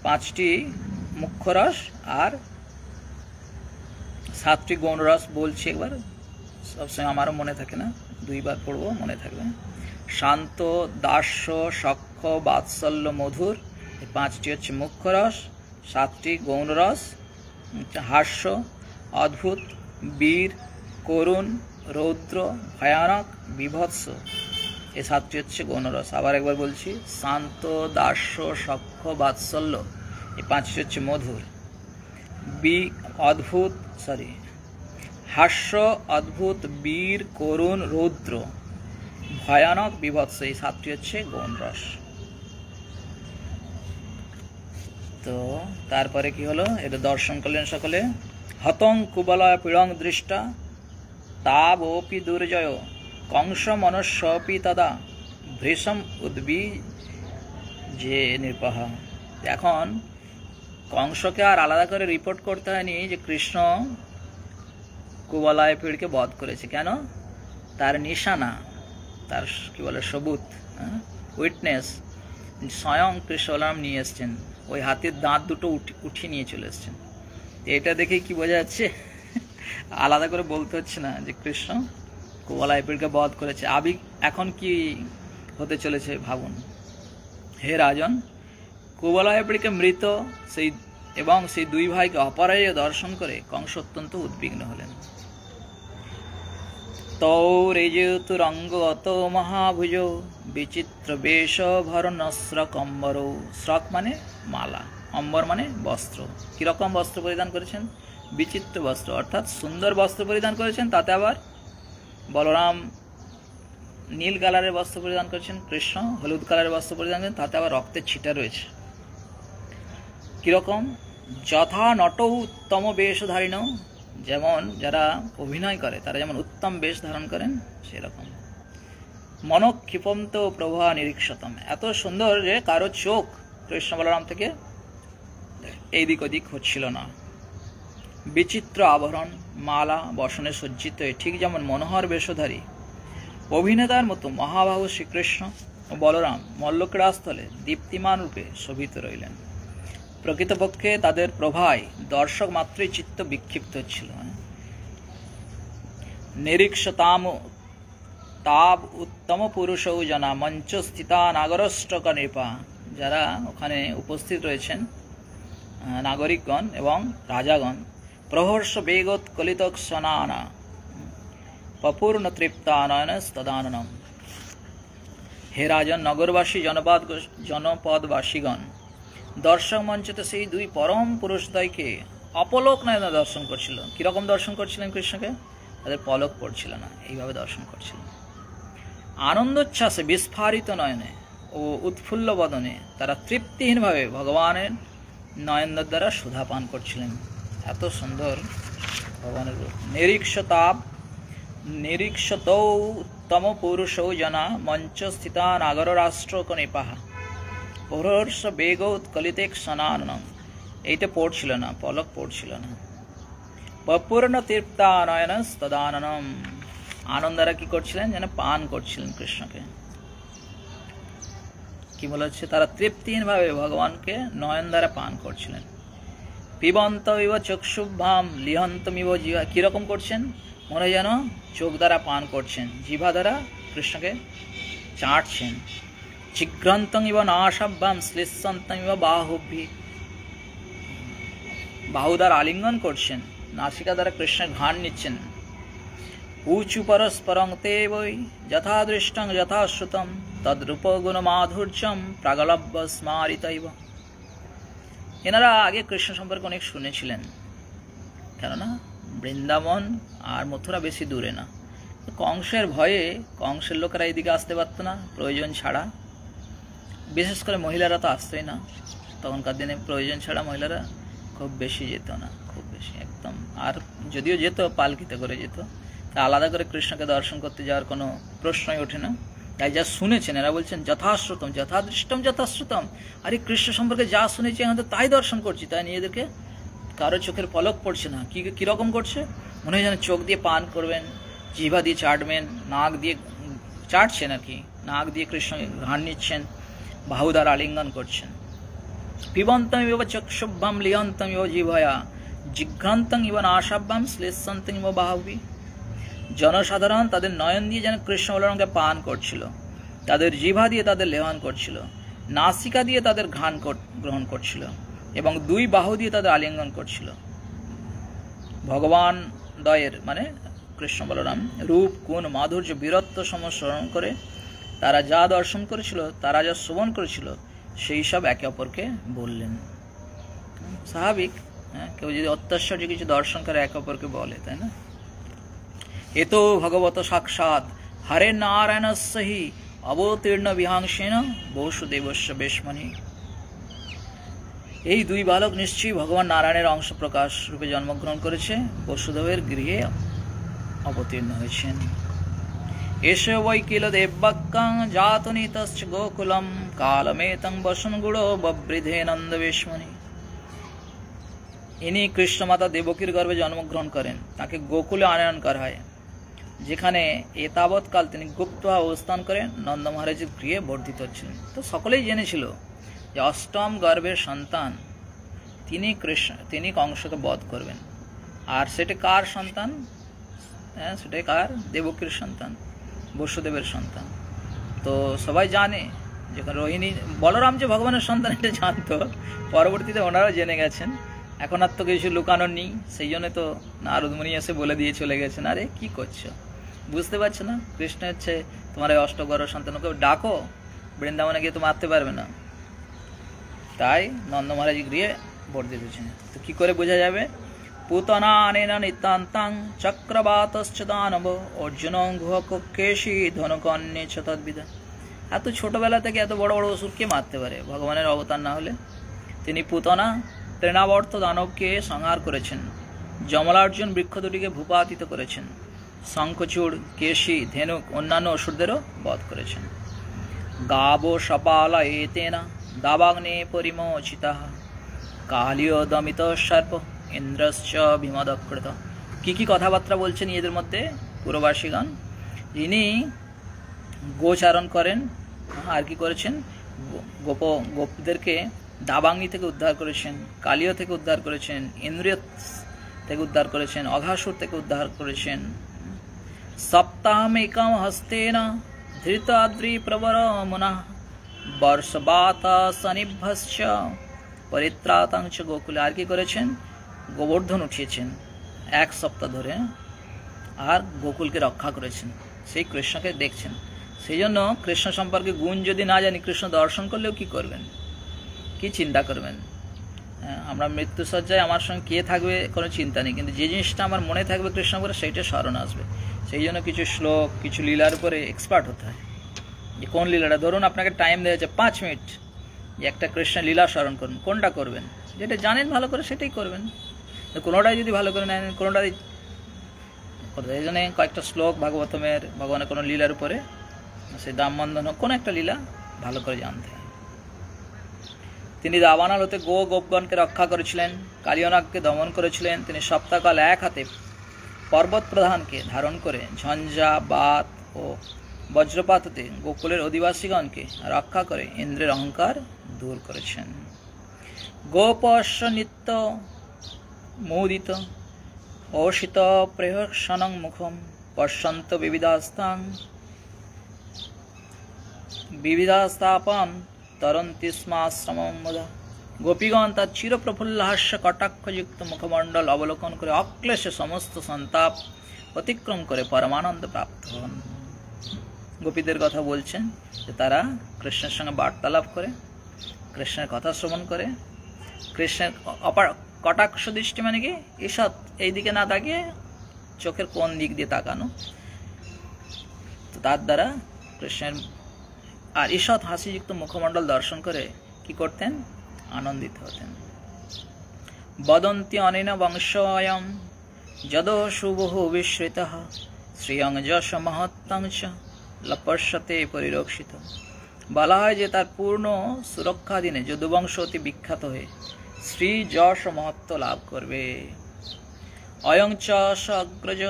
Speaker 1: 5টি মুখ্য রস আর 7টি গৌণ রস বলছি, একবার সবসময় আমারও মনে থাকে না, 2 বার পড়বো, মনে থাকবে। শান্ত, দাস্য, সখ্য, বাৎসল্য, মধুর, এই 5টি হচ্ছে মুখ্য রস। 7টি গৌণ রস, হাস্য, অদ্ভুত, বীর, করুণ, রৌদ্র, ভয়ানক, বিভৎস, এই 7টি হচ্ছে গৌণ রস। আবার একবার বলছি, শান্ত, দাস্য, সখ্য, বাৎসল্য, এই 5টি হচ্ছে মধুর, হাস্য, অদ্ভুত, বীর, করুণ, রৌদ্র, ভয়ানক, বিভৎস, এই 7টি হচ্ছে গৌণ রস। তো তারপরে কি হলো? এটা দর্শন করলেন সকলে। হতং কুবলয় পীড়ং দৃষ্টা তাবপি দুর্জয় কংস মনস্বপি তদা ভৃশম উদ্বিজে নৃপঃ। এখন কংসকে আর আলাদা করে রিপোর্ট করতে হয়নি যে কৃষ্ণ কুবলয় পীড়কে বধ করেছে। কেন? তার নিশানা, তার কি বলে সবুত, উইটনেস স্বয়ং কৃষ্ণ বলরাম নিয়ে এসছেন, ওই হাতির দাঁত দুটো উঠিয়ে নিয়ে চলে এসছেন। এটা দেখে কি বোঝা যাচ্ছে? আলাদা করে বলতে হচ্ছে না যে কৃষ্ণ কুবলয় পীড়কে বধ করেছে। এখন কি হতে চলেছে ভাবুন। হে রাজন, কুবলয় পীড়কে মৃত এবং সেই 2 ভাইকে অপরাজেয় দর্শন করে কংস অত্যন্ত উদ্বিগ্ন হলেন। তৌরেজতুরঙ্গত মহাভুজ বিচিত্র বেশ ভরণ শ্রকম্বর। শ্রক মানে মালা, অম্বর মানে বস্ত্র। কিরকম বস্ত্র পরিধান করেছেন? বিচিত্র বস্ত্র, অর্থাৎ সুন্দর বস্ত্র পরিধান করেছেন। তাতে আবার বলরাম নীল কালারের বস্ত্র পরিধান করেছেন, কৃষ্ণ হলুদ কালারের বস্ত্র পরিধান করেছেন, তাতে আবার রক্তের ছিটা রয়েছে। কিরকম? যথা নট উত্তম বেশধারীণ, যেমন যারা অভিনয় করে তারা যেমন উত্তম বেশ ধারণ করেন সেরকম। মনক্ষিপন্ত প্রভা নিরীক্ষতম, এত সুন্দর যে কারো চোখ কৃষ্ণ বলরাম থেকে এইদিক ওদিক হচ্ছিল না। বিচিত্র আভরণ, মালা, বসনে সজ্জিত, ঠিক যেমন মনোহর বেশধারী অভিনেতার মতো মহাবাহু শ্রীকৃষ্ণ ও বলরাম মল্লক্রীড়াস্থলে দীপ্তিমান রূপে শোভিত রইলেন। প্রকৃতপক্ষে তাদের প্রভায় দর্শক মাত্রই চিত্ত বিক্ষিপ্ত হচ্ছিল। নিরীক্ষতাম তাব উত্তম পুরুষৌ জনা মঞ্চ স্থিতা নাগরষ্টক নৃপা। যারা ওখানে উপস্থিত রয়েছেন নাগরিকগণ এবং রাজাগণ, প্রহর্ষ বেগোৎকলিত স্নানা পপূর্ণ তৃপ্তানয়নস্তদাননম। হে রাজন, নগরবাসী জনপদবাসীগণ দর্শক মঞ্চতে সেই দুই পরম পুরুষদ্বয়কে অপলোক নয়নে দর্শন করছিল। কিরকম দর্শন করছিলেন কৃষ্ণকে? তাদের পলক পড়ছিল না, এইভাবে দর্শন করছিলেন। আনন্দোচ্ছ্বাসে বিস্ফারিত নয়নে ও উৎফুল্ল বদনে তারা তৃপ্তিহীনভাবে ভগবানের নয়নদের দ্বারা সুধা পান করছিলেন। এত সুন্দর ভগবানের রূপ। নিরীক্ষতৌ উত্তম পুরুষৌ জনা মঞ্চ স্থিতা নাগর রাষ্ট্র কনিপাহা প্রহর্ষ বেগ উৎকলিতে স্নাননম। এইটা পড়ছিল না, পলক পড়ছিল না। পপূর্ণ তৃপ্তানয়নস্তদাননম, আনন্দারা কি করছিলেন? যেন পান করছিলেন কৃষ্ণকে। কি বলা হচ্ছে? তারা তৃপ্তিহীনভাবে ভগবানকে নয়ন দ্বারা পান করছিলেন। পিবন্ত ইব চক্ষুভাম লিহন্তমিব জিহা, কিরকম করছেন? মনে যেন চোখ দ্বারা পান করছেন, জিভা দ্বারা কৃষ্ণকে চাটছেন। চিগ্রন্তং ইব নাসাভ্যাম শ্লিষন্তং ইব বাহুভি, বাহু দ্বারা আলিঙ্গন করছেন, নাসিকা দ্বারা কৃষ্ণের ঘ্রাণ নিচ্ছেন। ऊचु परस्परं ते वै यथा दृष्टं यथा श्रुतं तद्रूप गुण माधुर्यं प्रागलभ्य स्मारितैव। এনারা আগে কৃষ্ণ সম্পর্কে অনেক শুনেছিলেন, কেননা বৃন্দাবন আর মথুরা বেশি দূরে না। কংসের ভয়ে কংসের লোকেরা এদিকে আসতে পারত না প্রয়োজন ছাড়া, বিশেষ করে মহিলারা তো আসতোই না। তখনকার দিনে প্রয়োজন ছাড়া মহিলারা খুব বেশি যেত না, খুব বেশি একদম। আর যদিও যেত পালকিতে করে যেত, তা আলাদা করে কৃষ্ণকে দর্শন করতে যাওয়ার কোনো প্রশ্নই ওঠে না। তাই যা শুনেছেন এরা বলছেন যথাশ্রুতম যথাদৃষ্টম যথাশ্রুতম, আরে কৃষ্ণ সম্পর্কে যা শুনেছি এখন তো তাই দর্শন করছি, তাই নিজেদেরকে কারো চোখের পলক পড়ছে না। কীরকম করছে? মনে হয় যেন চোখ দিয়ে পান করবেন, জিভা দিয়ে চাটবেন, নাক দিয়ে চাটছেন আর কি, নাক দিয়ে কৃষ্ণ ঘ্রাণ নিচ্ছেন, বাহু দ্বারা আলিঙ্গন করছেন। পিবন্তম ইব চক্ষুভ্যাম লিয়ন্তম ইব জিভয়া জিঘ্রান্তং ইব নাসাভ্যাম শ্লেষন্তং ইব বাহুভি। জনসাধারণ তাদের নয়ন দিয়ে যেন কৃষ্ণ বলরামকে পান করছিল, তাদের জিভা দিয়ে তাদের লেহন করছিল, নাসিকা দিয়ে তাদের ঘ্রাণ গ্রহণ করছিল এবং দুই বাহু দিয়ে তাদের আলিঙ্গন করছিল। ভগবান দয়ের মানে কৃষ্ণ বলরাম রূপ গুণ মাধুর্য বীরত্ব সমস্মরণ করে তারা যা দর্শন করেছিল, তারা যা শ্রবণ করেছিল, সেই সব একে অপরকে বললেন। স্বাভাবিক, কেউ যদি অত্যাশ্চর্য কিছু দর্শন করে একে অপরকে বলে, তাই না? এতো ভগবত সাক্ষাৎ হরে নারায়ণস্যহি অবতীর্ণ বিহাংসেন বসুদেবস্য বেশমণি। এই দুই বালক নিশ্চয়ই ভগবান নারায়ণের অংশ প্রকাশ রূপে জন্মগ্রহণ করেছে, বসুদেবের গৃহে অবতীর্ণ হয়েছেন। এষ বৈ কিল দেববাক্যং জাতনীতশ্চ গোকুলম কালমেতং বসন গুড়ো ববৃধে নন্দ বেশমণি। ইনি কৃষ্ণ মাতা দেবকীর গর্ভে জন্মগ্রহণ করেন, তাকে গোকুলে আনয়ন করা হয়, যেখানে এতাবৎকাল তিনি গুপ্ত অবস্থান করে নন্দ মহারাজের গৃহে বর্ধিত হচ্ছিলেন। তো সকলেই জেনেছিল যে অষ্টম গর্ভের সন্তান তিনি কংসকে বধ করবেন। আর সেটা কার সন্তান? সেটাই কার? দেবকীর সন্তান, বসুদেবের সন্তান। তো সবাই জানে, যখন রোহিণী বলরাম যে ভগবানের সন্তান এটা জানতো, পরবর্তীতে ওনারাও জেনে গেছেন। এখন আর তো কিছু লুকানোর নেই, সেই জন্য তো নারদ মুনি এসে বলে দিয়ে চলে গেছেন, আরে কি করছো, বুঝতে পারছো না কৃষ্ণ হচ্ছে তোমার এই অষ্টগর্ভ সন্তান, ওকে ডাকো, বৃন্দাবনে গিয়ে তো মারতে পারবে না। তাই নন্দ মহারাজ গৃহে বর্ধিত হয়েছেন। তো কি করে বোঝা যাবে? পুতনা আনেনা নিতান্তাং চক্রবাতশ্চ দানব অর্জুন গুহকেশী ধনুকন্যে চ তদ্বিধা। এত ছোটবেলা থেকে এত বড় বড় অসুর কে মারতে পারে ভগবানের অবতার না হলে? তিনি পুতনা তৃণাবর্ত দানবকে সংহার করেছেন, যমলার্জুন বৃক্ষ দুটিকে ভূপাতিত করেছেন, শঙ্খচূড় কেশী ধেনুক অন্যান্য অসুরদেরও বধ করেছেন। গাবো সপালা এতেনা দাবাগ্নে পরিমোচিতা কালীয় দমিত সর্প ইন্দ্রশ্চ ভীমদকৃত। কি কথাবার্তা বলছেন এদের মধ্যে পুরবাসীগণ? ইনি গোচারণ করেন, আর কি করেছেন? গোপদেরকে দাবাগ্নি থেকে উদ্ধার করেছেন, কালীয় থেকে উদ্ধার করেছেন, ইন্দ্রিয় থেকে উদ্ধার করেছেন, অঘাসুর থেকে উদ্ধার করেছেন। সপ্তাহমেকম হস্তেন ধৃতাদ্রি প্রবর মুনা বর্ষবাতা সনিভ্যশ্চ পরিত্রাতাং চ গোকুলে। আর কি করেছেন? গোবর্ধন উঠিয়েছেন 1 সপ্তাহ ধরে, আর গোকুলকে রক্ষা করেছেন। সেই কৃষ্ণকে দেখছেন। সেই জন্য কৃষ্ণ সম্পর্কে গুণ যদি না জানি, কৃষ্ণ দর্শন করলেও কি করবেন, কি চিন্তা করবেন? আমরা মৃত্যুসজ্জায় আমার সঙ্গে কে থাকবে কোনো চিন্তা নেই, কিন্তু যে জিনিসটা আমার মনে থাকবে কৃষ্ণ করে, সেইটা স্মরণ আসবে। সেই জন্য কিছু শ্লোক, কিছু লীলার উপরে এক্সপার্ট হতে হয়। যে কোন লীলাটা, ধরুন আপনাকে টাইম দেওয়া হচ্ছে 5 মিনিট, যে একটা কৃষ্ণের লীলা স্মরণ করুন, কোনটা করবেন? যেটা জানেন ভালো করে সেটাই করবেন। কোনোটাই যদি ভালো করে নেন, কোনোটাই। এই জন্য কয়েকটা শ্লোক ভাগবতমের, ভগবানের কোনো লীলার উপরে, সেই দামবন্ধন হোক, কোনো একটা লীলা ভালো করে জানতে হয়। তিনি দাবানল হতে গোপগণকে রক্ষা করেছিলেন, কালিয়নাগকে দমন করেছিলেন। তিনি সপ্তাহকাল এক হাতে পর্বত প্রধানকে ধারণ করে ঝঞ্ঝা, বাত ও বজ্রপাত হতে গোকুলের অধিবাসীগণকে রক্ষা করে ইন্দ্রের অহংকার দূর করেছেন। গোপস্য নিত্য মুদিত ওষিত প্রেহসনং মুখম পশ্যন্ত বিবিধাস্তাপন তরন্তি স্মাশ্রমম মুদা। গোপীগণ তার চিরপ্রফুল্লহাস্য কটাক্ষযুক্ত মুখমণ্ডল অবলোকন করে অক্লেশে সমস্ত সন্তাপ অতিক্রম করে পরমানন্দ প্রাপ্ত হন। গোপীদের কথা বলছেন যে তারা কৃষ্ণের সঙ্গে বার্তালাপ করে, কৃষ্ণের কথা শ্রবণ করে, কৃষ্ণের কটাক্ষ দৃষ্টি মানে কি, ঈষৎ এইদিকে না তাকিয়ে চোখের কোন দিক দিয়ে তাকানো, তো তার দ্বারা কৃষ্ণের আর ঈষৎ হাসিযুক্ত মুখমণ্ডল দর্শন করে কি করতেন? আনন্দিত হতেন। বদন্তি অনেন বংশয়ম যদো শুভঃ বিশ্রিতঃ শ্রিয়ং যশ মহত্তং চ লপস্যতে পরিরক্ষিত। বলা হয় যে তার পূর্ণ সুরক্ষাধীনে যদুবংশ অতি বিখ্যাত হয়ে শ্রী যশ মহত্ব লাভ করবে। অয়ং চ অগ্রজ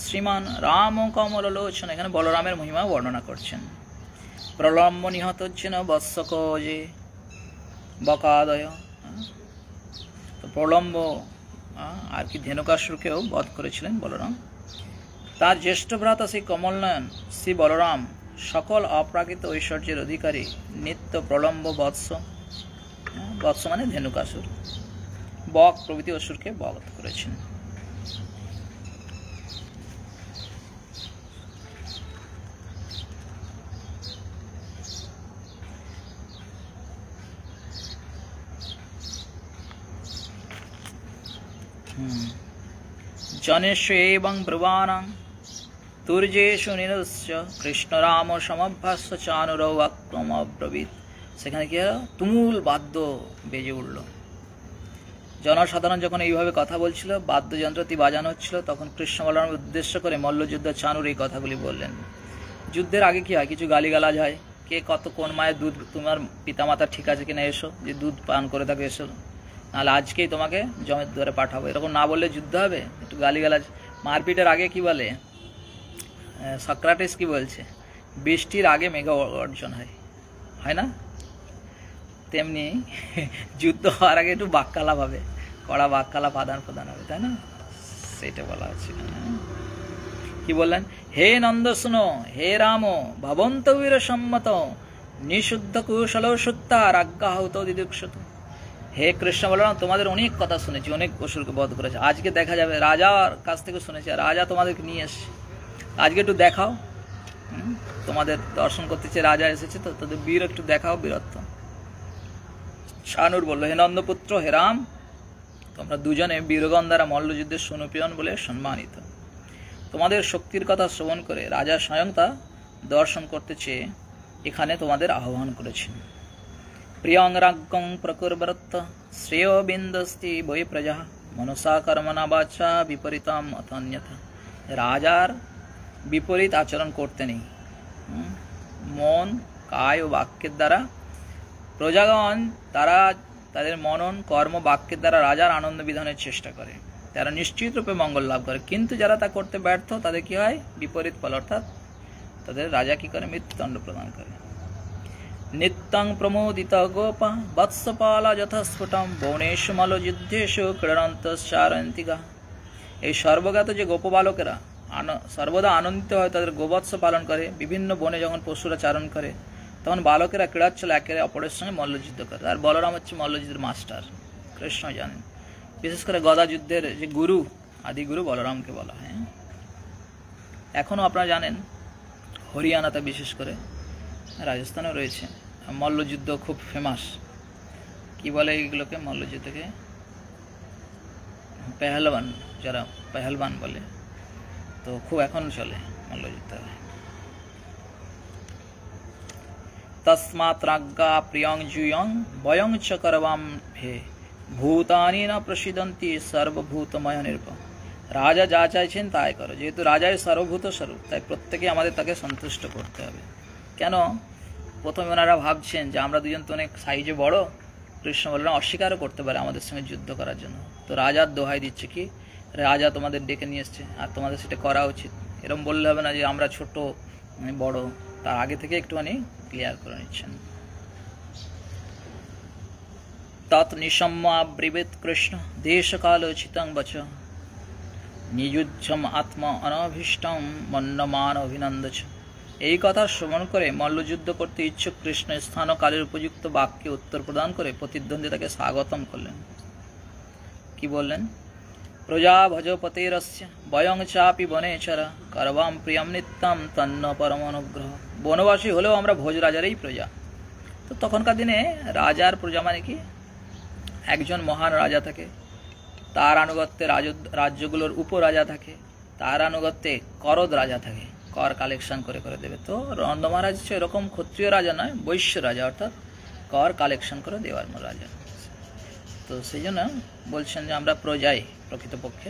Speaker 1: শ্রীমান রাম কমল লোচন। এখানে বলরামের মহিমা বর্ণনা করছেন। প্রলম্ব নিহত যেন বৎসক যে বকাদয়, তো প্রলম্ব আর কি ধেনুকাসুরকেও বধ করেছিলেন বলরাম। তার জ্যেষ্ঠ ভ্রাতা শ্রী কমলনয়ন শ্রী বলরাম সকল অপ্রাকৃত ঐশ্বর্যের অধিকারী নিত্য প্রলম্ব বৎস, বৎস মানে ধেনুকাসুর, বক প্রভৃতি অসুরকে বধ করেছেন। জনেষু এবং ব্রুবানাং তুর্যেষু নিরস্য কৃষ্ণ রাম সমভ্যাস্য চানুরৌ আক্রম অব্রবীত। সেখানে কি হলো? তুমুল বাদ্য বেজে উঠল। জনসাধারণ যখন এইভাবে কথা বলছিল, বাদ্যযন্ত্রটি বাজানো হচ্ছিল, তখন কৃষ্ণ বলরামের উদ্দেশ্য করে মল্লযুদ্ধ চানুর এই কথাগুলি বললেন। যুদ্ধের আগে কি হয়? কিছু গালিগালাজ হয়, কে কত কোন মায়ের দুধ, তোমার পিতামাতা ঠিক আছে কিনা, এসো, যে দুধ পান করে থাকে এসো, নাহলে আজকেই তোমাকে জমের দ্বারে পাঠাবো, এরকম না বললে যুদ্ধ হবে। একটু গালিগালাজ, মারপিটের আগে কি বলে সক্রাটিস, কি বলছে? বৃষ্টির আগে মেঘ অর্জন হয় না? তেমনি যুদ্ধ হওয়ার আগে একটু বাক্যালাপ হবে, কড়া বাক্যালাপ আদান প্রদান হবে, তাই না? সেটা বলা হচ্ছে। কি বললেন? হে নন্দ শুনো, হে রাম ভবন্ত বীর সম্মত নিশুদ্ধ কুশল সুত্তা রাজ্ঞা হত দিদুক্ষত। হে কৃষ্ণ বলরাম, তোমাদের অনেক কথা শুনেছি, অনেক অসুরকে বধ করেছে। আজকে দেখা যাবে, রাজার কাছ থেকে শুনেছি, রাজা তোমাদেরকে নিয়ে এসছে, আজকে একটু দেখাও। তোমাদের দর্শন করতে চেয়ে রাজা এসেছে, তো তাদের বীর একটু দেখাও, বীরত্ব। শানুর বলল, হে নন্দপুত্র, হে রাম, তোমরা দুজনে বীরগণ দ্বারা মল্লযুদ্ধের সুনুপিয়ন বলে সম্মানিত। তোমাদের শক্তির কথা শ্রবণ করে রাজা স্বয়ং তা দর্শন করতে চেয়ে এখানে তোমাদের আহ্বান করেছেন। প্রিয়ং রাজ্ঞং প্রকুর্বরত্ত শ্রেয় বিন্দস্তি বৈ প্রজা মনসা কর্মণা বাচা বিপরীতম অতন্যথা। রাজার বিপরীত আচরণ করতে নেই, মন, কায় ও বাক্যের দ্বারা প্রজাগণ তারা তাদের মনন, কর্ম, বাক্যের দ্বারা রাজার আনন্দ বিধানের চেষ্টা করে, তারা নিশ্চিত রূপে মঙ্গল লাভ করে। কিন্তু যারা তা করতে ব্যর্থ, তাদের কি হয়? বিপরীত ফল, অর্থাৎ তাদের রাজা কি করে? মৃত্যুদণ্ড প্রদান করে। নিত্যং প্রমোদিত গোপা বৎসপালা যথাস্ফুটম বনেশু মল যুদ্ধেশু ক্রীড়ন্তশ্চারয়ন্তিগা। এই সর্বজ্ঞাত যে গোপবালকেরা সর্বদা আনন্দিত হয়, তাদের গোবৎস পালন করে, বিভিন্ন বনে যখন পশুরা চারণ করে তখন বালকেরা ক্রীড়াচ্ছলে একে অপরের সঙ্গে মল্লযুদ্ধ করে। আর বলরাম হচ্ছে মল্লযুদ্ধের মাস্টার, কৃষ্ণ জানেন। বিশেষ করে গদা যুদ্ধের যে গুরু, আদি গুরু বলরামকে বলা হয়। এখনও আপনারা জানেন হরিয়ানাতে, বিশেষ করে রাজস্থানেও রয়েছে মল্লযুদ্ধ খুব ফেমাস। কি বলে এইগুলোকে? মল্লযুদ্ধকে পেহলবান, যারা পেহলবান বলে, তো খুব এখন চলে মল্লযুদ্ধ। তস্মাৎ রাজ্ঞা প্রিয়ং জুয়ং বয়ং চ করবাম হে ভূতানি না প্রসিদন্তি সর্বভূতময় নির্ভর। রাজা যা চাইছেন তাই করো। যেহেতু রাজাই সর্বভূত স্বরূপ, তাই প্রত্যেকে আমাদের তাকে সন্তুষ্ট করতে হবে। কেন? প্রথমে ওনারা ভাবছেন যে আমরা দুজন তো অনেক সাইজে বড়, কৃষ্ণ বলরাম অস্বীকারও করতে পারে আমাদের সঙ্গে যুদ্ধ করার জন্য। তো রাজার দোহাই দিচ্ছে কি, রাজা তোমাদের ডেকে নিয়ে এসছে আর তোমাদের সেটা করা উচিত। এরকম বললে হবে না যে আমরা ছোট বড়, তার আগে থেকে একটুখানি ক্লিয়ার করে নিচ্ছেন। তৎ নিশম্যাব্রবীত কৃষ্ণ দেশকালোচিতং বচ নিযুজ্জম আত্মা অনভীষ্টং মন্যমান অভিনন্দচ। এই কথা শ্রবণ করে মল্লযুদ্ধ করতে ইচ্ছুক কৃষ্ণ স্থান ও কালের উপযুক্ত বাক্যে উত্তর প্রদান করে প্রতিদ্বন্দ্বিতাকে স্বাগতম করলেন। কি বললেন? প্রজা ভজপতেরস্য বয়ং চাপি বনেচরা করবাম প্রিয়ম নিত্যম তন্ন পরম অনুগ্রহ। বনবাসী হলেও আমরা ভোজ রাজারই প্রজা। তো তখনকার দিনে রাজার প্রজা মানে কি, একজন মহান রাজা থাকে, তার আনুগত্যে রাজ্যগুলোর উপরাজা থাকে, তার আনুগত্যে করদ রাজা থাকে, কর কালেকশন করে করে দেবে। তো নন্দ মহারাজ হচ্ছে এরকম ক্ষত্রিয় রাজা নয়, বৈশ্য রাজা, অর্থাৎ কর কালেকশন করে দেওয়ার রাজা। তো সেই জন্য বলছেন যে আমরা প্রজাই, প্রকৃতপক্ষে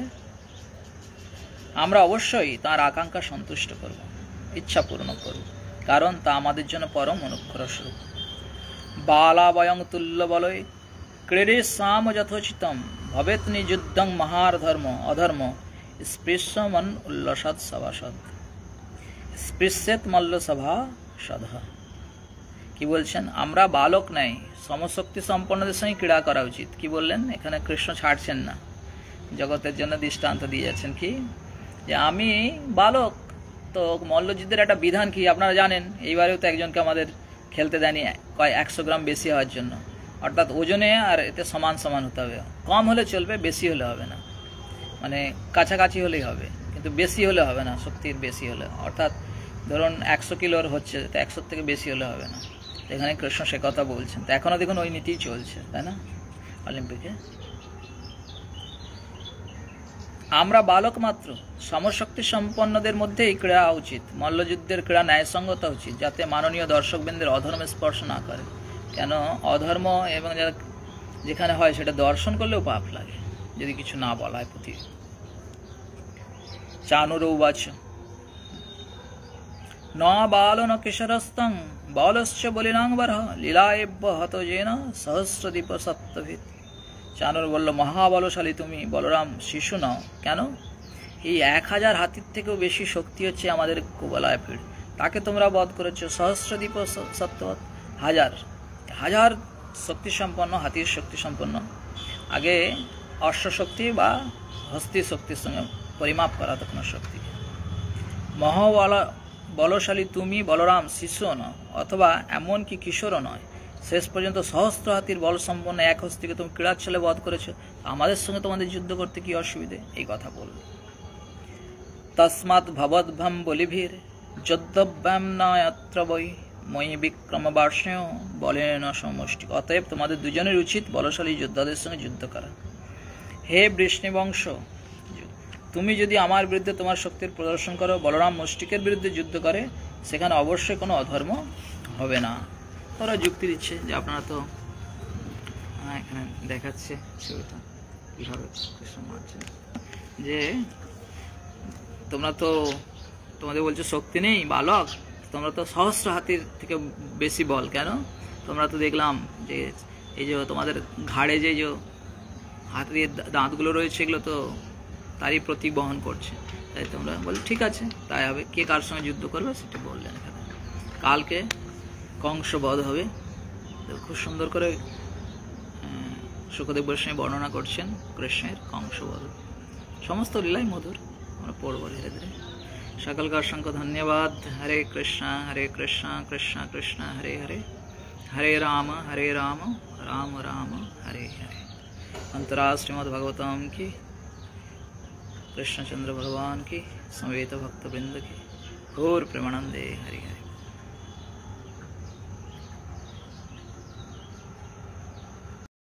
Speaker 1: আমরা অবশ্যই তার আকাঙ্ক্ষা সন্তুষ্ট করব, ইচ্ছা পূর্ণ করব, কারণ তা আমাদের জন্য পরম অনুগ্রহ স্বরূপ। বালাবয়ং তুল্য বলয় ক্রীড়ে সাম যথোচিতম ভবেত নিযুদ্ধং মহার ধর্ম অধর্ম স্পৃশ্যমন উল্লসৎ সভাসদ স্পৃশ্যেত মল্ল সভা সধ। কি বলছেন? আমরা বালক নাই, সমশক্তি সম্পন্নদের সঙ্গে ক্রীড়া করা উচিত। কি বললেন? এখানে কৃষ্ণ ছাড়ছেন না, জগতের জন্য দৃষ্টান্ত দিয়ে যাচ্ছেন কি, যে আমি বালক, তো মল্লযুদ্ধের একটা বিধান কি আপনারা জানেন। এইবারেও তো একজনকে আমাদের খেলতে দেয়নি 100 গ্রাম বেশি হওয়ার জন্য, অর্থাৎ ওজনে আর এতে সমান সমান হতে হবে। কম হলে চলবে, বেশি হলে হবে না, মানে কাছাকাছি হলেই হবে, কিন্তু বেশি হলে হবে না, শক্তির বেশি হলে। অর্থাৎ ধরুন 100 কিলোর হচ্ছে, তো 100 থেকে বেশি হলে হবে না। এখানে কৃষ্ণ সে কথা বলছেন। তো এখনও দেখুন ওই নীতিই চলছে, তাই না অলিম্পিকে। আমরা বালক মাত্র, সমশক্তি সম্পন্নদের মধ্যেই ক্রীড়া উচিত। মল্লযুদ্ধের ক্রীড়া ন্যায়সঙ্গত উচিত, যাতে মাননীয় দর্শকবৃন্দের অধর্মে স্পর্শ না করে। কেন? অধর্ম এবং যেখানে হয় সেটা দর্শন করলেও পাপ লাগে, যদি কিছু না বলা হয় প্রতি। চানুরৌবাচ ন বাল ন কিশোরস্তং বালশ্চ বলিনাং বরহ লীলায়েব্য হত যেন সহস্রদীপ সপ্তভিত। চানুর বলল, মহাবলশালী তুমি, বলরাম শিশু নও। কেন? এই 1000 হাতির থেকেও বেশি শক্তি হচ্ছে আমাদের কুবলায় ভিড়, তাকে তোমরা বধ করেছো। সহস্রদীপ সপ্তবৎ, হাজার শক্তি সম্পন্ন, হাতির শক্তি সম্পন্ন। আগে অশ্বশক্তি বা হস্তি শক্তির সঙ্গে পরিমাপ করা তো কোনো শক্তি। বলশালী তুমি বলরাম শিশু নয়, অথবা এমনকি কিশোরও নয়। শেষ পর্যন্ত সহস্র হাতির বল সম্পন্ন এক হস্তিকে তুমি ক্রীড়াচ্ছলে বধ করেছো, আমাদের সঙ্গে তোমাদের যুদ্ধ করতে কি অসুবিধে? এই কথা বলল। তস্মাৎ ভবদ্ভ্যাম বলিভির যোদ্ধব্যাম নয়ত্র বৈ মই বিক্রম বার্ষেয় বলেন সমষ্টি। অতএব তোমাদের দুজনের উচিত বলশালী যোদ্ধাদের সঙ্গে যুদ্ধ করা। হে বৃষ্ণিবংশ, তুমি যদি আমার বিরুদ্ধে তোমার শক্তির প্রদর্শন করো, বলরাম মুষ্টিকের বিরুদ্ধে যুদ্ধ করে, সেখানে অবশ্যই কোনো অধর্ম হবে না। ওরা যুক্তি দিচ্ছে যে আপনারা তো এখানে দেখাচ্ছে ছবিটা কীভাবে কৃষ্ণ মারছে, যে তোমরা তো তোমাদের বলছো শক্তি নেই, বালক, তোমরা তো সহস্র হাতির থেকে বেশি বল। কেন? তোমরা তো দেখলাম যে এই যে তোমাদের ঘাড়ে যে হাতির দাঁতগুলো রয়েছে, এগুলো তো তারই প্রতীক বহন করছে। তাই তোমরা বল ঠিক আছে, তাই হবে। কে কার সঙ্গে যুদ্ধ করবে সেটা বললেন এখানে। কালকে কংস বধ হবে, খুব সুন্দর করে শুকদেব গোস্বামী বর্ণনা করছেন কৃষ্ণের কংস বধ। সমস্ত লীলাই মধুর, আমরা পড়বো ধীরে ধীরে। सकल का असंख्य धन्यवाद। हरे कृष्णा कृष्णा कृष्णा हरे हरे, हरे राम राम राम हरे हरे। अंतरा श्रीमद् भगवतम की, कृष्णचंद्र भगवान की, समवेत भक्त वृंद की घोर प्रेमानंदे हरि हरि।